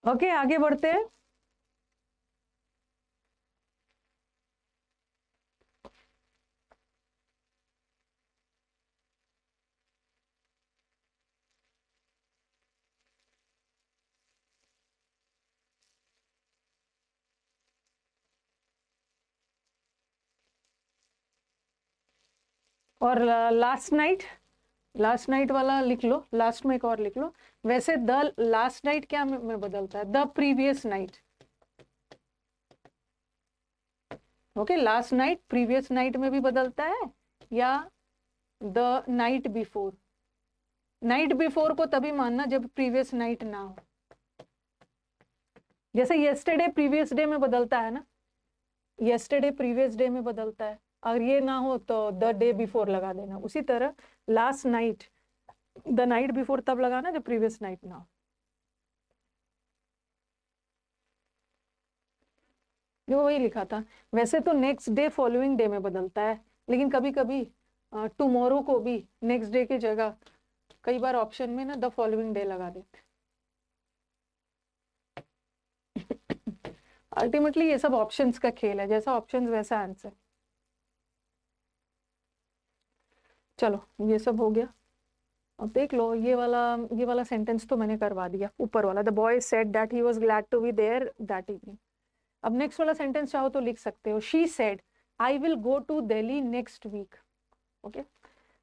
ओके, आगे बढ़ते हैं। और लास्ट नाइट वाला लिख लो, लास्ट में एक और लिख लो। वैसे द लास्ट नाइट क्या में बदलता है? The previous night. Okay, last night previous night में भी बदलता है, या the night before. Night before को तभी मानना जब प्रीवियस नाइट ना हो। जैसे येस्टरडे प्रीवियस डे में बदलता है ना, येस्टरडे प्रीवियस डे में बदलता है, अगर ये ना हो तो द डे बिफोर लगा देना। उसी तरह last night, the night before तब लगाना जब प्रीवियस नाइट ना हो। जो वही लिखा था। वैसे तो नेक्स्ट डे फॉलोइंग डे में बदलता है, लेकिन कभी कभी टुमारो को भी नेक्स्ट डे की जगह कई बार ऑप्शन में ना द फॉलोइंग डे लगा देते। अल्टीमेटली ये सब ऑप्शंस का खेल है, जैसा ऑप्शंस वैसा आंसर। चलो ये सब हो गया। अब देख लो, ये वाला सेंटेंस तो मैंने करवा दिया, ऊपर वाला। The boy said that he was glad to be there that evening. अब नेक्स्ट वाला सेंटेंस चाहो तो लिख सकते हो, she said I will go to Delhi next week. Okay,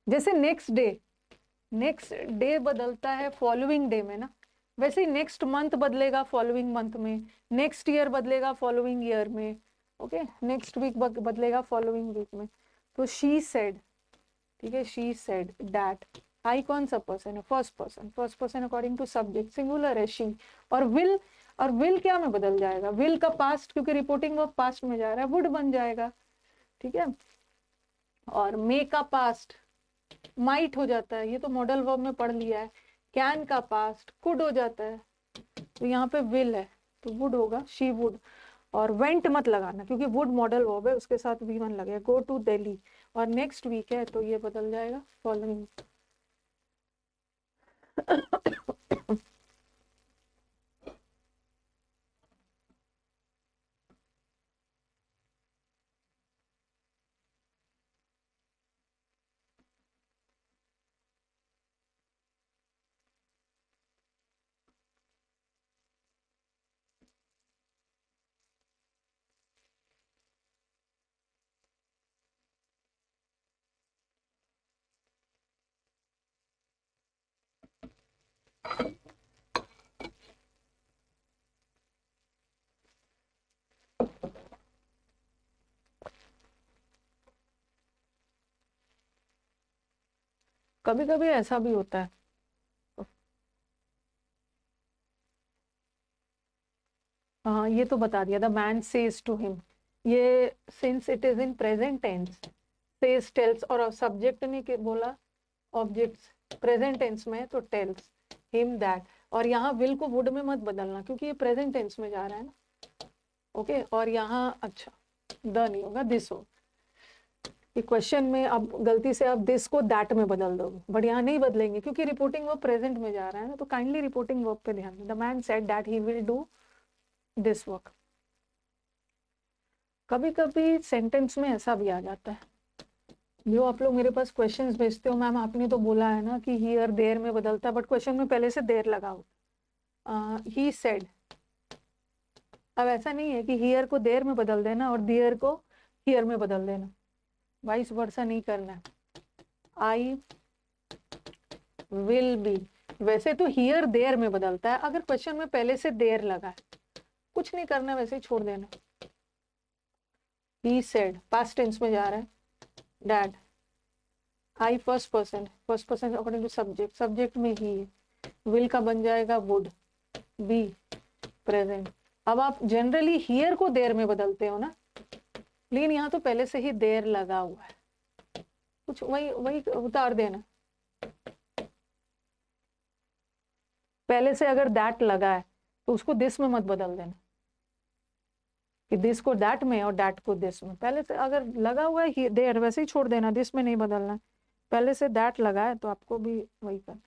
जैसे नेक्स्ट डे बदलता है फॉलोइंग डे में ना, वैसे ही नेक्स्ट मंथ बदलेगा फॉलोइंग मंथ में, नेक्स्ट ईयर बदलेगा फॉलोइंग ईयर में, ओके, नेक्स्ट वीक बदलेगा फॉलोइंग वीक में। तो शी सेड, ठीक है, शी सेड दैट। आई कौन सा पर्सन है? First person according to subject, singular है शी। और विल क्या में बदल जाएगा? विल का पास्ट, क्योंकि रिपोर्टिंग वर्ब पास्ट में जा रहा है, वुड बन जाएगा, ठीक है। और मे का पास्ट माइट हो जाता है, ये तो मॉडल वर्ब में पढ़ लिया है। कैन का पास्ट कुड हो जाता है, तो यहाँ पे विल है तो वुड होगा, शी वुड। और वेंट मत लगाना, क्योंकि वुड मॉडल वर्ब है, उसके साथ V1 लगेगा। गो टू दिल्ली, और नेक्स्ट वीक है तो ये बदल जाएगा फॉलोइंग। कभी कभी ऐसा भी होता है। हाँ, ये तो बता दिया, the man says to him. ये since it is in present tense, says tells, और सब्जेक्ट ने के बोला ऑब्जेक्ट्स प्रेजेंट टेंस में है, तो टेल्स हिम दैट। और यहाँ विल को वुड में मत बदलना, क्योंकि ये प्रेजेंट टेंस में जा रहा है ना, ओके। और यहाँ अच्छा द नहीं होगा, दिस हो। ये क्वेश्चन में अब गलती से आप दिस को दैट में बदल दोगे, बट यहाँ नहीं बदलेंगे, क्योंकि रिपोर्टिंग वर्ब प्रेजेंट में जा रहा है ना, तो काइंडली रिपोर्टिंग वर्ब पे ध्यान दें। The man said that he will do this work. कभी कभी सेंटेंस में ऐसा भी आ जाता है, जो आप लोग मेरे पास क्वेश्चंस भेजते हो, मैम आपने तो बोला है ना कि हियर देयर में बदलता है, बट क्वेश्चन में पहले से देर लगा हो। ही सेड, अब ऐसा नहीं है कि हियर को देर में बदल देना और देयर को हियर में बदल देना, वाइस वर्सा नहीं करना है। आई विल बी, वैसे तो हियर देयर में बदलता है, अगर क्वेश्चन में पहले से देर लगा है, कुछ नहीं करना, वैसे ही छोड़ देना। ही सेड पास्ट टेंस में जा रहा है, dad. I first person according to subject, subject में ही है, विल का बन जाएगा वुड, बी प्रेजेंट। अब आप जनरली हियर को देर में बदलते हो ना, लेकिन यहाँ तो पहले से ही देर लगा हुआ है, कुछ वही वही उतार देना। पहले से अगर दैट लगा है तो उसको दिस में मत बदल देना, कि दिस को दैट में और दैट को दिस में। पहले से अगर लगा हुआ है देर, वैसे ही छोड़ देना, दिस में नहीं बदलना है। पहले से दैट लगा है तो आपको भी वही करना।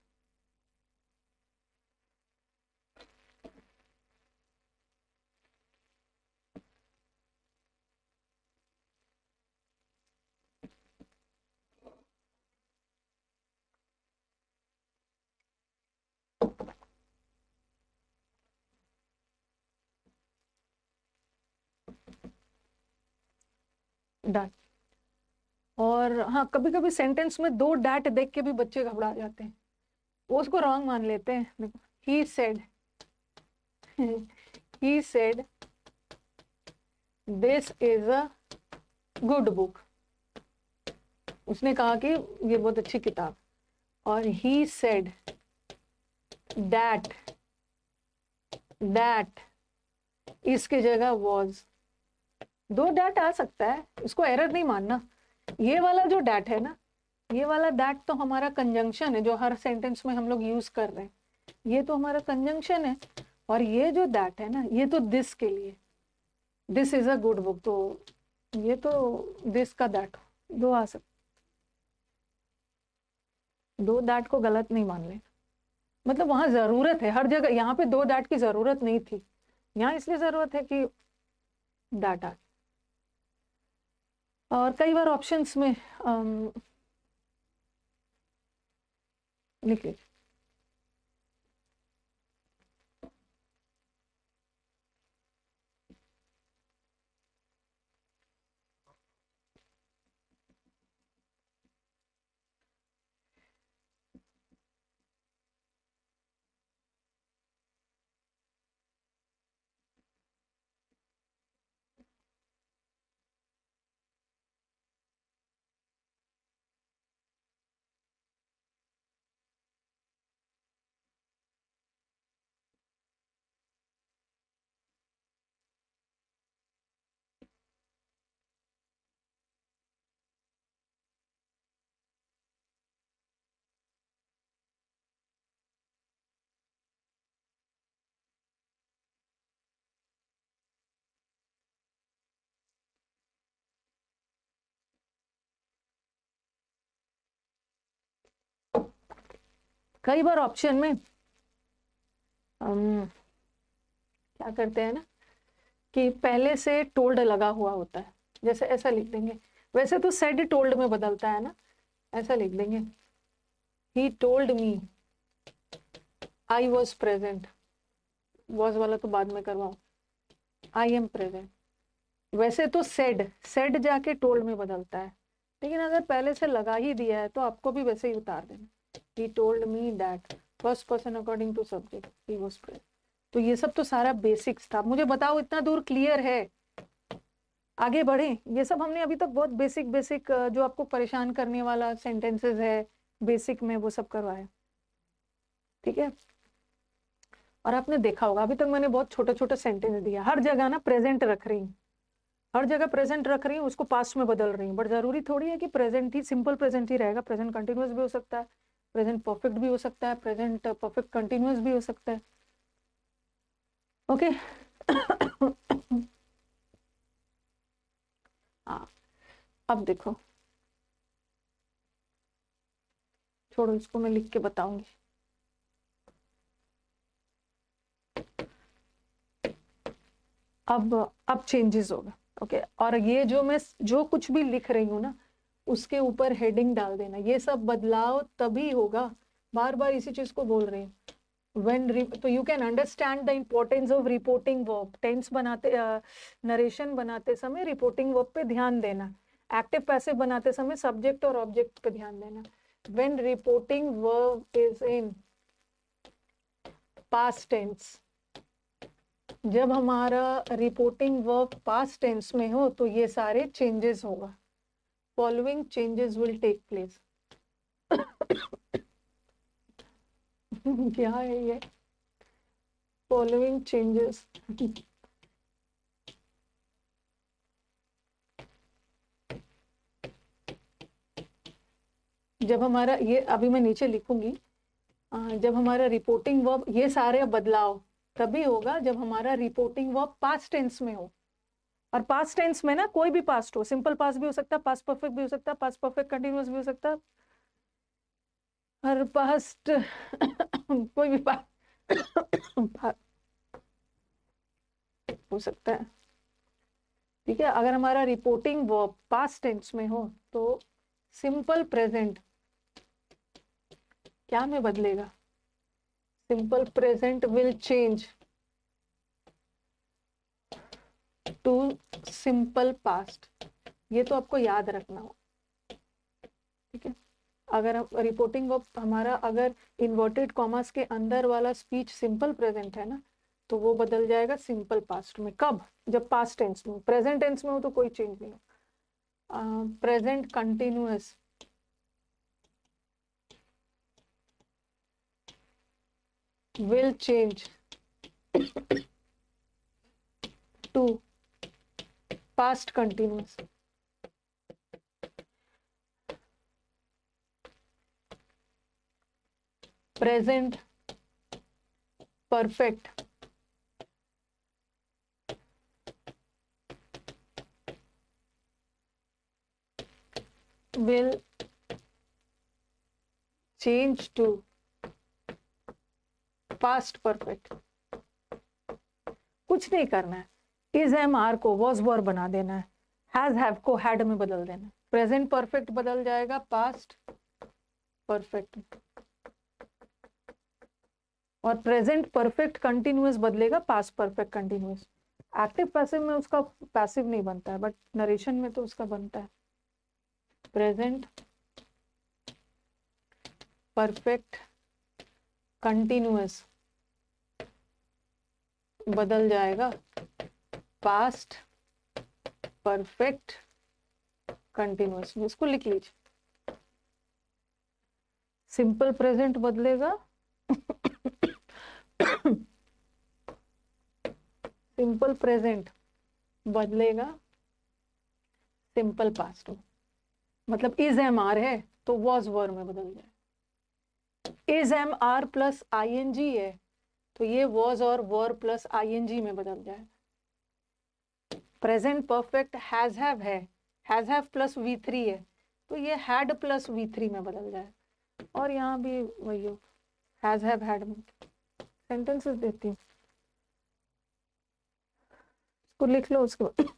डन। और हाँ, कभी कभी सेंटेंस में 2 डैट देख के भी बच्चे घबरा जाते हैं, वो उसको रॉन्ग मान लेते हैं। देखो, he said he said this is a good book, उसने कहा कि ये बहुत अच्छी किताब। और ही सेड दैट, दैट इसकी जगह वॉज। 2 डैट आ सकता है, इसको एरर नहीं मानना। ये वाला जो डैट है ना, ये वाला दैट तो हमारा कंजंक्शन है जो हर सेंटेंस में हम लोग यूज कर रहे हैं, ये तो हमारा कंजंक्शन है। और ये जो दैट है ना, ये तो दिस के लिए, this is a good book, तो ये तो दिस का दैट 2 आ सकते। 2 दैट को गलत नहीं मान ले, मतलब वहां जरूरत है हर जगह, यहाँ पे 2 दैट की जरूरत नहीं थी, यहाँ इसलिए जरूरत है कि दैट आ। और कई बार ऑप्शंस में लिख लीजिए। कई बार ऑप्शन में क्या करते हैं ना कि पहले से टोल्ड लगा हुआ होता है, जैसे ऐसा लिख देंगे। वैसे तो सेड टोल्ड में बदलता है ना, ऐसा लिख देंगे, ही told me I was present, was वाला तो बाद में करवाओ, आई एम प्रेजेंट। वैसे तो सेड, सेड जाके टोल्ड में बदलता है, लेकिन अगर पहले से लगा ही दिया है तो आपको भी वैसे ही उतार देना, he told me that first person according to subject he was present. तो ये सब तो सारा बेसिक्स था। मुझे बताओ इतना दूर क्लियर है? आगे बढ़े। ये सब हमने अभी तक बहुत बेसिक बेसिक जो आपको परेशान करने वाला सेंटेंसेस है बेसिक में, वो सब करवाया, ठीक है। और आपने देखा होगा अभी तक मैंने बहुत छोटे छोटे सेंटेंस दिया, हर जगह ना प्रेजेंट रख रही हूँ, हर जगह प्रेजेंट रख रही हूँ, उसको पास्ट में बदल रही हूँ। बट जरूरी थोड़ी है कि प्रेजेंट ही, सिंपल प्रेजेंट ही रहेगा, प्रेजेंट कंटिन्यूअस भी हो सकता है, प्रेजेंट परफेक्ट भी हो सकता है, प्रेजेंट परफेक्ट कंटिन्यूअस भी हो सकता है। ओके हाँ, अब देखो, छोड़ो इसको, मैं लिख के बताऊंगी। अब चेंजेस होगा। ओके, और ये जो मैं जो कुछ भी लिख रही हूँ ना, उसके ऊपर हेडिंग डाल देना, ये सब बदलाव तभी होगा, बार बार इसी चीज को बोल रही हूँ। तो you can understand the importance of reporting verb. Tense बनाते, नरेशन बनाते समय रिपोर्टिंग वर्ब पे ध्यान देना, एक्टिव पैसिव बनाते समय सब्जेक्ट और ऑब्जेक्ट पे ध्यान देना। When reporting verb is in past tense, जब हमारा रिपोर्टिंग वर्ब पास्ट टेंस में हो तो ये सारे चेंजेस होगा, following changes will take place. क्या है ये फॉलोइंग चेंजेस? जब हमारा ये, अभी मैं नीचे लिखूंगी, जब हमारा रिपोर्टिंग वर्ब, ये सारे बदलाव तभी होगा जब हमारा रिपोर्टिंग वर्ब पास्ट टेंस में हो। और पास्ट टेंस में ना कोई भी पास्ट हो, सिंपल पास्ट भी हो सकता है, पास्ट परफेक्ट भी हो सकता है, पास्ट परफेक्ट कंटिन्यूअस भी हो सकता है, और पास्ट कोई भी पास्ट हो सकता है, ठीक है। अगर हमारा रिपोर्टिंग वर्ब पास्ट टेंस में हो तो सिंपल प्रेजेंट क्या में बदलेगा? Simple present will change to simple past, ये तो आपको याद रखना हो, ठीक है। अगर रिपोर्टिंग ऑफ हमारा अगर इन्वर्टेड कॉमास के अंदर वाला स्पीच सिंपल प्रेजेंट है ना, तो वो बदल जाएगा सिंपल पास्ट में। कब? जब पास्ट टेंस में। प्रेजेंट टेंस में हो तो कोई चेंज नहीं हो। Present continuous will change to past continuous. Present perfect will change to past perfect। कुछ नहीं करना है, इज एम आर को वॉज वर बना देना है, हैज हैव को हैड में बदल देना है। प्रेजेंट परफेक्ट बदल जाएगा पास्ट परफेक्ट, और प्रेजेंट परफेक्ट कंटिन्यूअस बदलेगा past perfect continuous. Active passive में उसका पैसिव नहीं बनता है, बट नरेशन में तो उसका बनता है। प्रेजेंट परफेक्ट कंटिन्यूअस बदल जाएगा पास्ट परफेक्ट कंटिन्यूअस में। इसको लिख लीजिए, सिंपल प्रेजेंट बदलेगा सिंपल प्रेजेंट बदलेगा सिंपल पास्ट में। मतलब इज एम आर है तो वॉज वर में बदल जाए। Is am are plus I N G है तो ये वॉज और वर प्लस आई एन जी में बदल जाए। प्रेजेंट परफेक्ट हैज हैव है, has have plus we three है तो ये हैड प्लस वी थ्री में बदल जाए। और यहाँ भी वही हो, हैज हैव हैड में। सेंटेंसेस देती हूँ, इसको लिख लो उसके बाद।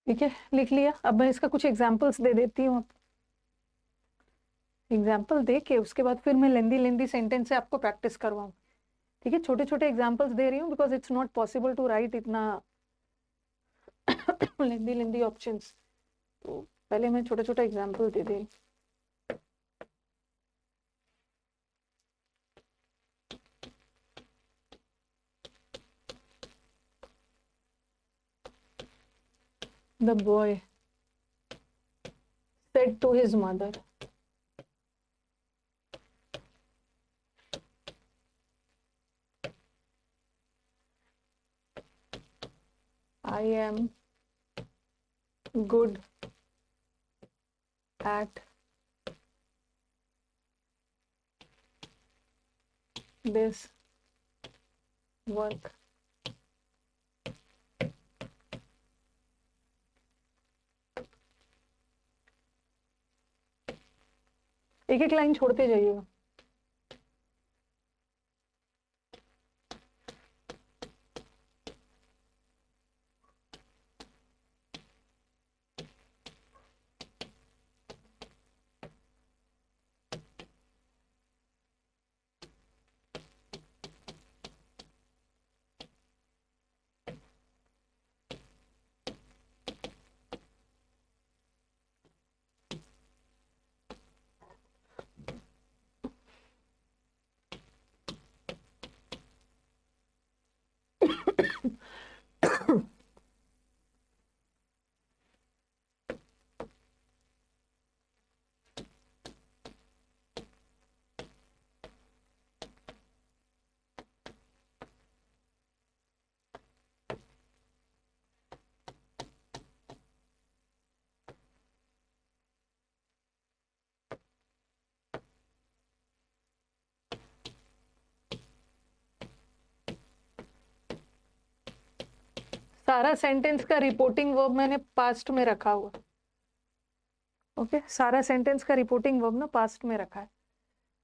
ठीक है, लिख लिया। अब मैं इसका कुछ एग्जाम्पल्स दे देती हूँ। एग्जाम्पल दे के उसके बाद फिर मैं लेंदी लेंदी सेंटेंस से आपको प्रैक्टिस करवाऊँ। ठीक है, छोटे छोटे एग्जाम्पल्स दे रही हूँ because it's not possible to write इतना लेंदी लेंदी ऑप्शंस। तो पहले मैं छोटा छोटा एग्जाम्पल दे रही हूँ। The boy said to his mother, I am good at this work. एक एक लाइन छोड़ते जाइएगा। सारा सेंटेंस का रिपोर्टिंग वर्ब मैंने पास्ट में रखा हुआ। ओके, सारा सेंटेंस का रिपोर्टिंग वर्ब ना पास्ट में रखा है।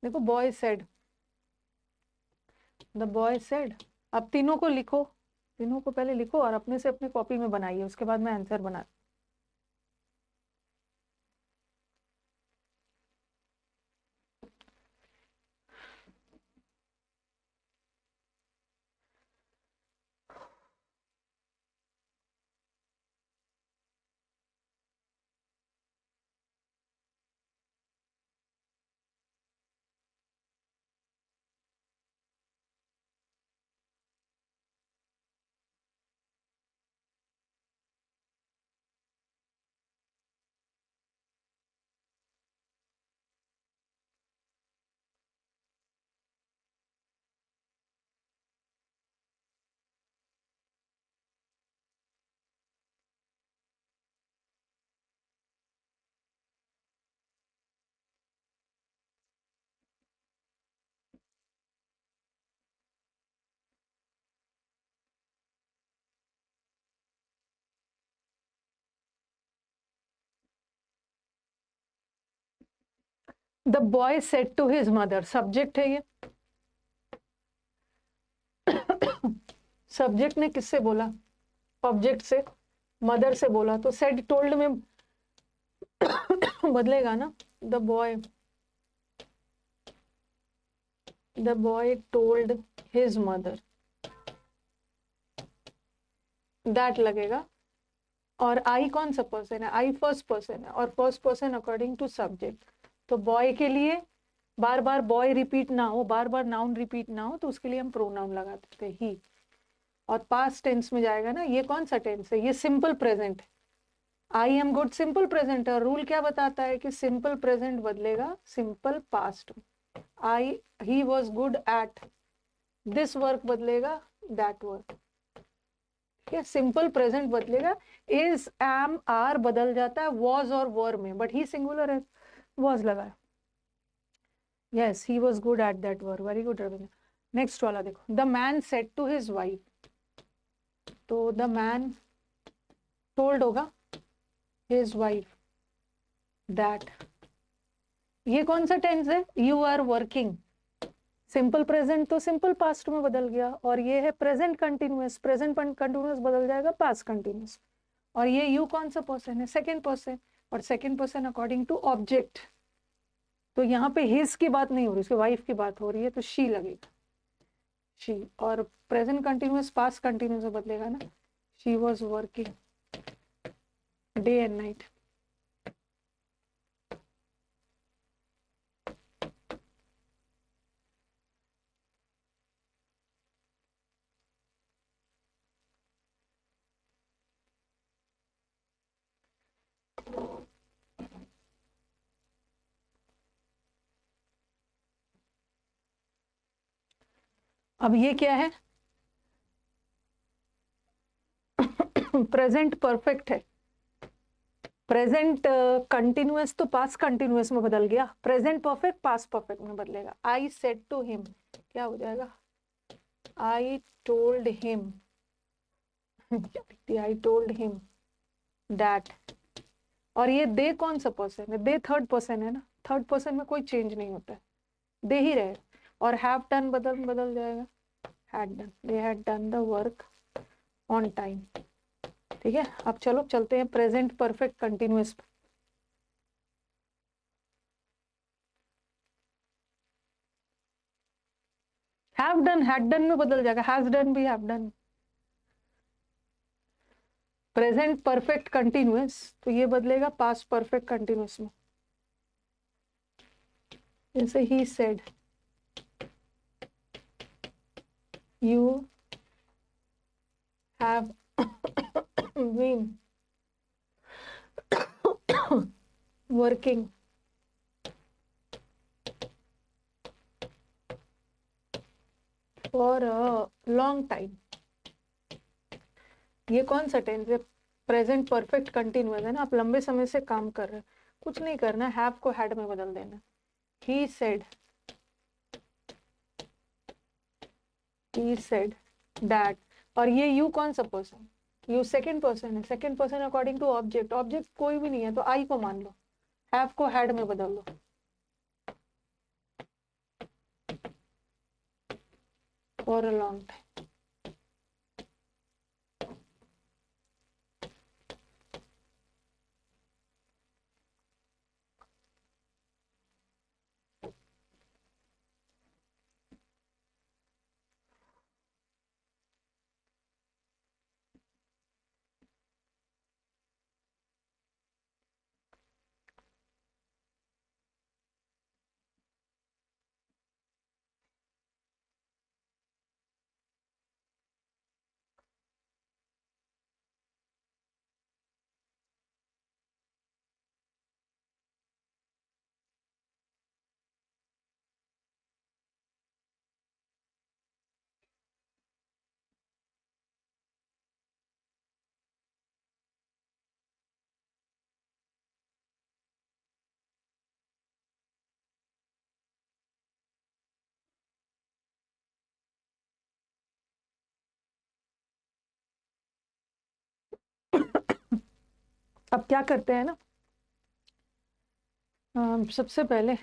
देखो, boy said, the boy said. अब तीनों को लिखो, तीनों को पहले लिखो और अपने से अपने कॉपी में बनाइए, उसके बाद मैं आंसर बना। The boy said to his mother, subject है ये। सब्जेक्ट ने किससे बोला? ऑब्जेक्ट से, मदर से बोला, तो सेड टोल्ड में बदलेगा ना। The boy told his mother, that लगेगा। और आई कौन सा पर्सन है? आई फर्स्ट पर्सन है, और first person according to subject. तो बॉय के लिए बार बार बॉय रिपीट ना हो, बार बार नाउन रिपीट ना हो, तो उसके लिए हम प्रोनाउन लगाते थे ही। और पास्ट टेंस में जाएगा ना। ये कौन सा टेंस है? ये सिंपल प्रेजेंट है। I am good simple present है, और रूल क्या बताता है कि सिंपल प्रेजेंट बदलेगा simple past. I he was good at this work बदलेगा दैट वर्क। क्या सिंपल प्रेजेंट बदलेगा, इज एम आर बदल जाता है वॉज और वर में, बट ही सिंगुलर है, वॉज लगा है। Yes, he was good at that work, very good Ravindra. Next वाला देखो, the man said to his wife, तो द मैन टोल्ड होगा हिज वाइफ दैट। ये कौन सा टेंस है? You are working. Simple present तो सिंपल पास्ट में बदल गया, और ये है प्रेजेंट कंटिन्यूअस, प्रेजेंट कंटिन्यूअस बदल जाएगा पास्ट कंटिन्यूअस। और ये यू कौन सा पर्सन है? सेकेंड पर्सन, और second person according to object, तो यहाँ पे हिज की बात नहीं हो रही, उसके वाइफ की बात हो रही है, तो शी लगेगा, शी। और प्रेजेंट कंटिन्यूअस पास्ट कंटिन्यूअस में बदलेगा ना, she was working day and night. अब ये क्या है? प्रेजेंट परफेक्ट है। प्रेजेंट कंटिन्यूअस तो पास्ट कंटिन्यूअस में बदल गया, प्रेजेंट परफेक्ट पास्ट परफेक्ट में बदलेगा। आई सेड टू हिम, क्या हो जाएगा? I told him, I told him that. और ये दे कौन सा पर्सन है? दे थर्ड पर्सन है ना, थर्ड पर्सन में कोई चेंज नहीं होता है, दे ही रहे। और हैव डन बदल बदल जाएगा, had done, they had done the work on time. ठीक है, अब चलो चलते हैं present perfect continuous. Have done had done में बदल जाएगा, हैज डन भी have done. Present perfect continuous, तो ये बदलेगा पास्ट परफेक्ट कंटिन्यूअस में। जैसे he said you have been working for a long time. ये कौन सा टेंस है? प्रेजेंट परफेक्ट कंटिन्यूअस है ना, आप लंबे समय से काम कर रहे हैं, कुछ नहीं करना, हैव को हैड में बदल देना। He said that. और ये यू कौन सा पर्सन? यू सेकंड पर्सन है, second person according to object, object कोई भी नहीं है तो आई को मान लो, हैव को हैड में बदल लो। For a long time. अब क्या करते हैं ना, सबसे पहले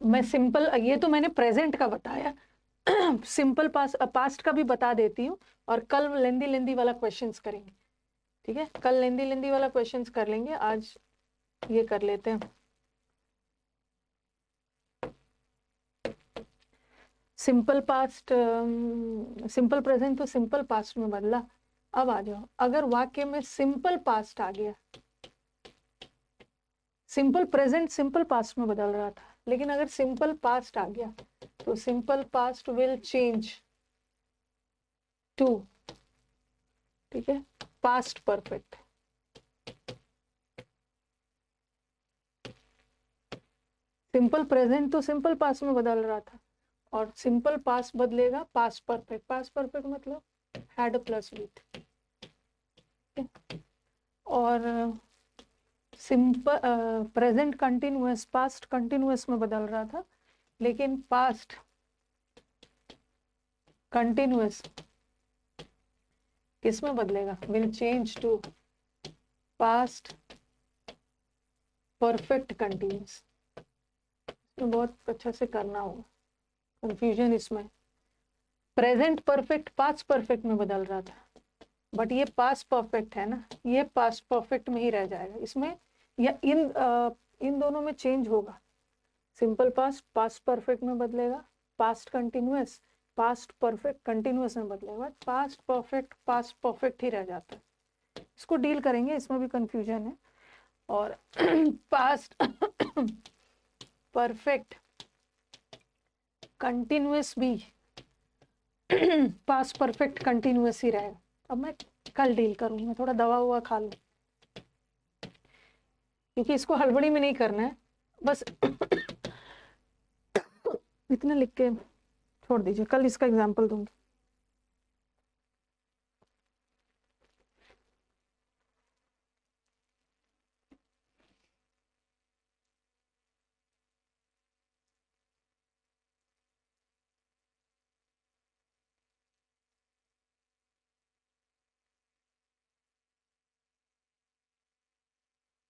मैं सिंपल, ये तो मैंने प्रेजेंट का बताया, सिंपल पास्ट का भी बता देती हूँ, और कल लेंदी लेंदी वाला क्वेश्चंस करेंगे। ठीक है, कल लेंदी लेंदी वाला क्वेश्चंस कर लेंगे, आज ये कर लेते हैं। सिंपल पास्ट, सिंपल प्रेजेंट तो सिंपल पास्ट में बदला। अब आ जाओ, अगर वाक्य में सिंपल पास्ट आ गया, सिंपल प्रेजेंट सिंपल पास्ट में बदल रहा था, लेकिन अगर सिंपल पास्ट आ गया तो simple past will change to, ठीक है, पास्ट परफेक्ट। सिंपल प्रेजेंट तो सिंपल पास्ट में बदल रहा था, और सिंपल पास्ट बदलेगा पास्ट परफेक्ट। पास्ट परफेक्ट मतलब हैड प्लस विथ। और simple present continuous past continuous में बदल रहा था, लेकिन पास्ट कंटिन्यूअस किस में बदलेगा? Will change to past perfect continuous. बहुत अच्छा से करना होगा, कंफ्यूजन इसमें। प्रेजेंट परफेक्ट पास्ट परफेक्ट में बदल रहा था, बट ये पास्ट परफेक्ट है ना, ये पास्ट परफेक्ट में ही रह जाएगा इसमें, या इन दोनों में चेंज होगा। सिंपल पास्ट पास्ट परफेक्ट में बदलेगा, past continuous past perfect continuous में बदलेगा, बट पास्ट परफेक्ट ही रह जाता है। इसको डील करेंगे, इसमें भी कंफ्यूजन है। और पास्ट परफेक्ट कंटिन्यूअस भी पास्ट परफेक्ट कंटिन्यूअस ही रहेगा। अब मैं कल डील करूंगी, मैं थोड़ा दवा हुआ खा लूं, क्योंकि इसको हड़बड़ी में नहीं करना है, बस इतना लिख के छोड़ दीजिए, कल इसका एग्जाम्पल दूंगी।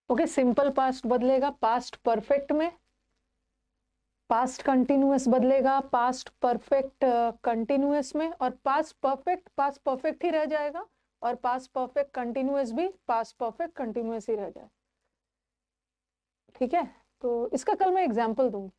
ओके, सिंपल पास्ट बदलेगा पास्ट परफेक्ट में, पास्ट कंटिन्यूअस बदलेगा पास्ट परफेक्ट कंटिन्यूअस में, और पास्ट परफेक्ट ही रह जाएगा, और पास्ट परफेक्ट कंटिन्यूअस भी पास्ट परफेक्ट कंटिन्यूअस ही रह जाएगा। ठीक है, तो इसका कल मैं एग्जाम्पल दूंगी।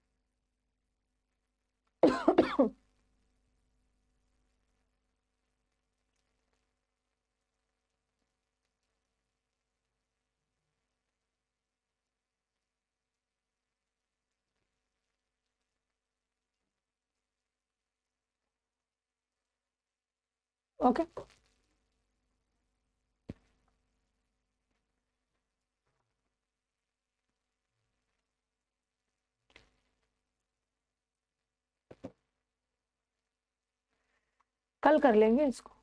ओके, कल कर लेंगे इसको।